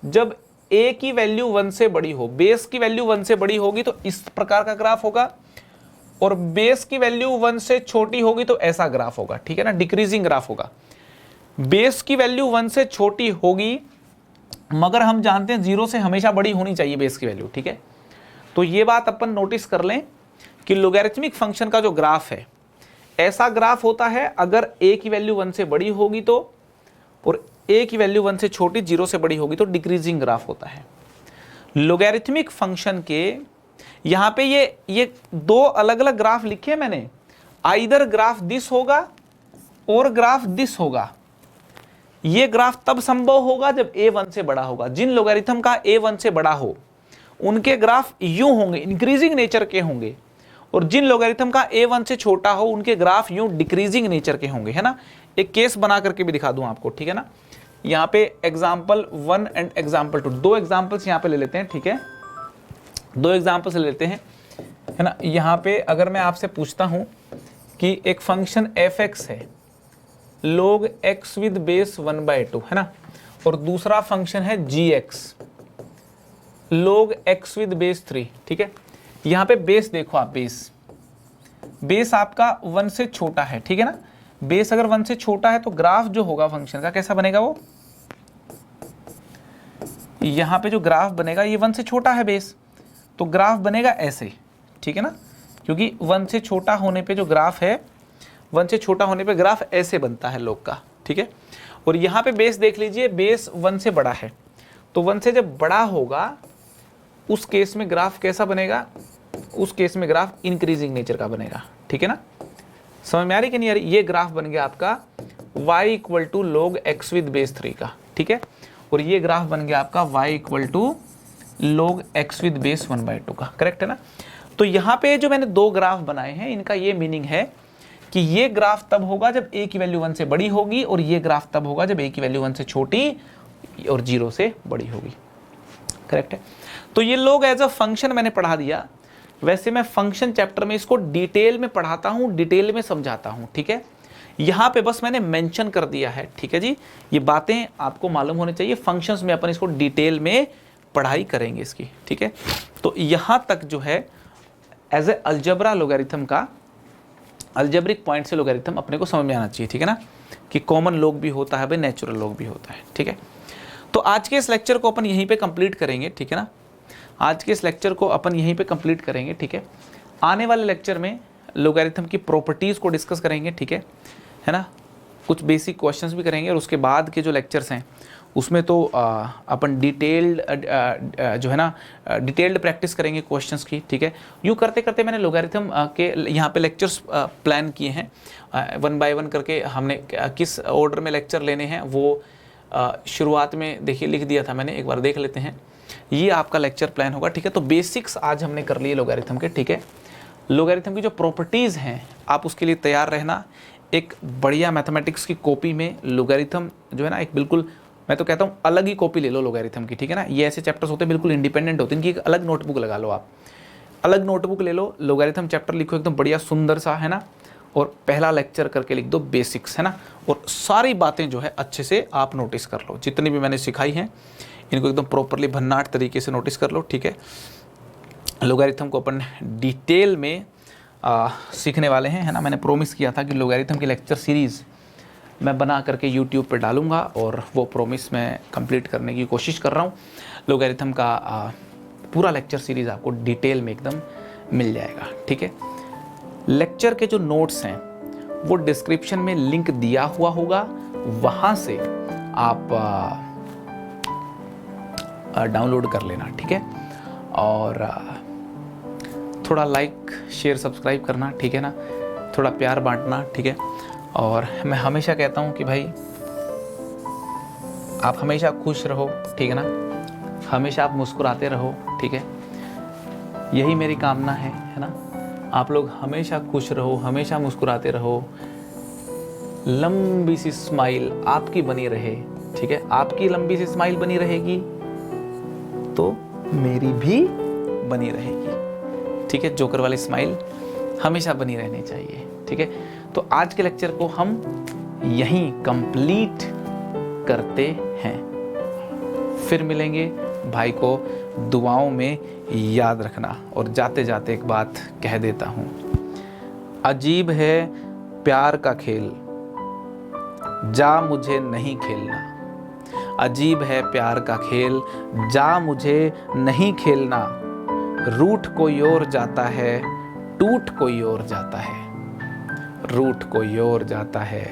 जब a की वैल्यू 1 से बड़ी हो। बेस की वैल्यू 1 से बड़ी होगी तो इस प्रकार का ग्राफ होगा, और बेस की वैल्यू 1 से छोटी होगी तो ऐसा ग्राफ होगा, ठीक है ना, डिक्रीजिंग ग्राफ होगा। बेस की वैल्यू 1 से छोटी होगी, मगर हम जानते हैं 0 से हमेशा बड़ी होनी चाहिए बेस की वैल्यू, ठीक है। तो ये बात अपन नोटिस कर लें कि लोगैरिथमिक फंक्शन का जो ग्राफ है ऐसा ग्राफ होता है अगर a की वैल्यू 1 से बड़ी होगी तो, और a की वैल्यू 1 से छोटी 0 से बड़ी होगी तो डिक्रीजिंग ग्राफ होता है। लोगैरिथमिक फंक्शन के यहाँ पे ये दो अलग अलग ग्राफ लिखे मैंने, आइदर ग्राफ दिस होगा और ग्राफ दिस होगा। ये ग्राफ तब संभव होगा जब a 1 से बड़ा होगा। जिन लोगैरिथम का a 1 से बड़ा हो उनके ग्राफ यूं होंगे, इंक्रीजिंग नेचर के होंगे, और जिन लोगैरिथम का a 1 से छोटा हो उनके ग्राफ यूं डिक्रीजिंग नेचर के होंगे, है ना। एक केस बना करके भी दिखा दूं आपको, ठीक है ना। यहाँ पे एग्जाम्पल 1 एंड एग्जाम्पल 2, दो एग्जाम्पल्स यहाँ पे ले लेते हैं, ठीक है। दो एग्जाम्पल्स ले लेते हैं, है ना। यहाँ पे अगर मैं आपसे पूछता हूँ कि एक फंक्शन f(x) है, log x विद बेस 1/2, है ना, और दूसरा फंक्शन है gx, log x with base 3, ठीक है। यहाँ पे बेस देखो आप, बेस आपका 1 से छोटा है, ठीक है ना। बेस अगर 1 से छोटा है तो ग्राफ जो होगा फंक्शन का कैसा बनेगा? वो यहाँ पे जो ग्राफ बनेगा, ये 1 से छोटा है बेस, तो ग्राफ बनेगा ऐसे, ठीक है ना, क्योंकि 1 से छोटा होने पे जो ग्राफ है, 1 से छोटा होने पे ग्राफ ऐसे बनता है लोग का, ठीक है। और यहाँ पे बेस देख लीजिए, बेस 1 से बड़ा है, तो 1 से जब बड़ा होगा उस केस में ग्राफ कैसा बनेगा? उस केस में ग्राफ इंक्रीजिंग नेचर का बनेगा, ठीक है ना। समझ में आ रही कि नहीं आ रही? ये ग्राफ बन गया आपका y = log x with base 3 का, ठीक है। और ये ग्राफ बन गया आपका y = log x with base 1/2 का, करेक्ट है ना। तो यहाँ पे जो मैंने दो ग्राफ बनाए हैं, इनका ये मीनिंग है कि ये ग्राफ तब होगा जब a की वैल्यू 1 से बड़ी होगी, और ये ग्राफ तब होगा जब a की वैल्यू 1 से छोटी और 0 से बड़ी होगी, करेक्ट है। तो ये लोग एज अ फंक्शन मैंने पढ़ा दिया। वैसे मैं फंक्शन चैप्टर में इसको डिटेल में पढ़ाता हूँ, डिटेल में समझाता हूँ, ठीक है। यहाँ पे बस मैंने मेंशन कर दिया है, ठीक है जी। ये बातें आपको मालूम होनी चाहिए। फंक्शंस में अपन इसको डिटेल में पढ़ाई करेंगे इसकी, ठीक है। तो यहाँ तक जो है एज ए अलजेब्रा लोगैरिथम का, अलजेब्रिक पॉइंट से लोगैरिथम अपने को समझ में आना चाहिए, ठीक है ना, कि कॉमन लॉग भी होता है भाई, नेचुरल लॉग भी होता है, ठीक है। तो आज के इस लेक्चर को अपन यहीं पे कंप्लीट करेंगे, ठीक है ना। आज के इस लेक्चर को अपन यहीं पे कंप्लीट करेंगे, ठीक है। आने वाले लेक्चर में लोगैरिथम की प्रॉपर्टीज़ को डिस्कस करेंगे, ठीक है ना। कुछ बेसिक क्वेश्चंस भी करेंगे, और उसके बाद के जो लेक्चर्स हैं उसमें तो अपन डिटेल्ड जो है ना, डिटेल्ड प्रैक्टिस करेंगे क्वेश्चंस की, ठीक है। यूँ करते करते मैंने लोगैरिथम के यहाँ पे लेक्चर्स प्लान किए हैं, 1 बाय 1 करके हमने किस ऑर्डर में लेक्चर लेने हैं वो शुरुआत में देखिए लिख दिया था मैंने, एक बार देख लेते हैं। ये आपका लेक्चर प्लान होगा, ठीक है। तो बेसिक्स आज हमने कर लिए लोगैरिथम के, ठीक है। लोगैरिथम की जो प्रॉपर्टीज़ हैं आप उसके लिए तैयार रहना। एक बढ़िया मैथमेटिक्स की कॉपी में लोगैरिथम जो है ना, एक बिल्कुल मैं तो कहता हूँ अलग ही कॉपी ले लो लोगैरिथम की, ठीक है ना। ये ऐसे चैप्टर्स होते हैं बिल्कुल इंडिपेंडेंट होते हैं, इनकी एक अलग नोटबुक लगा लो आप, अलग नोटबुक ले लो, लोगैरिथम चैप्टर लिखो एकदम बढ़िया सुंदर सा, है ना, और पहला लेक्चर करके लिख दो बेसिक्स, है ना, और सारी बातें जो है अच्छे से आप नोटिस कर लो। जितनी भी मैंने सिखाई हैं इनको एकदम प्रॉपरली भन्नाट तरीके से नोटिस कर लो, ठीक है। लोगैरिथम को अपन डिटेल में सीखने वाले हैं, है ना। मैंने प्रॉमिस किया था कि लोगैरिथम की लेक्चर सीरीज़ मैं बना करके यूट्यूब पे डालूँगा और वो प्रॉमिस मैं कंप्लीट करने की कोशिश कर रहा हूँ। लोगैरिथम का पूरा लेक्चर सीरीज़ आपको डिटेल में एकदम मिल जाएगा, ठीक है। लेक्चर के जो नोट्स हैं वो डिस्क्रिप्शन में लिंक दिया हुआ होगा, वहाँ से आप डाउनलोड कर लेना, ठीक है। और थोड़ा लाइक शेयर सब्सक्राइब करना, ठीक है ना, थोड़ा प्यार बांटना, ठीक है। और मैं हमेशा कहता हूँ कि भाई आप हमेशा खुश रहो, ठीक है ना, हमेशा आप मुस्कुराते रहो, ठीक है। यही मेरी कामना है ना। आप लोग हमेशा खुश रहो, हमेशा मुस्कुराते रहो, लंबी सी स्माइल आपकी बनी रहे, ठीक है। आपकी लंबी सी स्माइल बनी रहेगी तो मेरी भी बनी रहेगी, ठीक है। जोकर वाली स्माइल हमेशा बनी रहनी चाहिए, ठीक है। तो आज के लेक्चर को हम यहीं कंप्लीट करते हैं। फिर मिलेंगे। भाई को दुआओं में याद रखना। और जाते जाते एक बात कह देता हूं, अजीब है प्यार का खेल, जा मुझे नहीं खेलना। अजीब है प्यार का खेल, जा मुझे नहीं खेलना। रूठ कोई और जाता है, टूट कोई और जाता है। रूठ कोई और जाता है,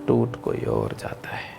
टूट कोई और जाता है।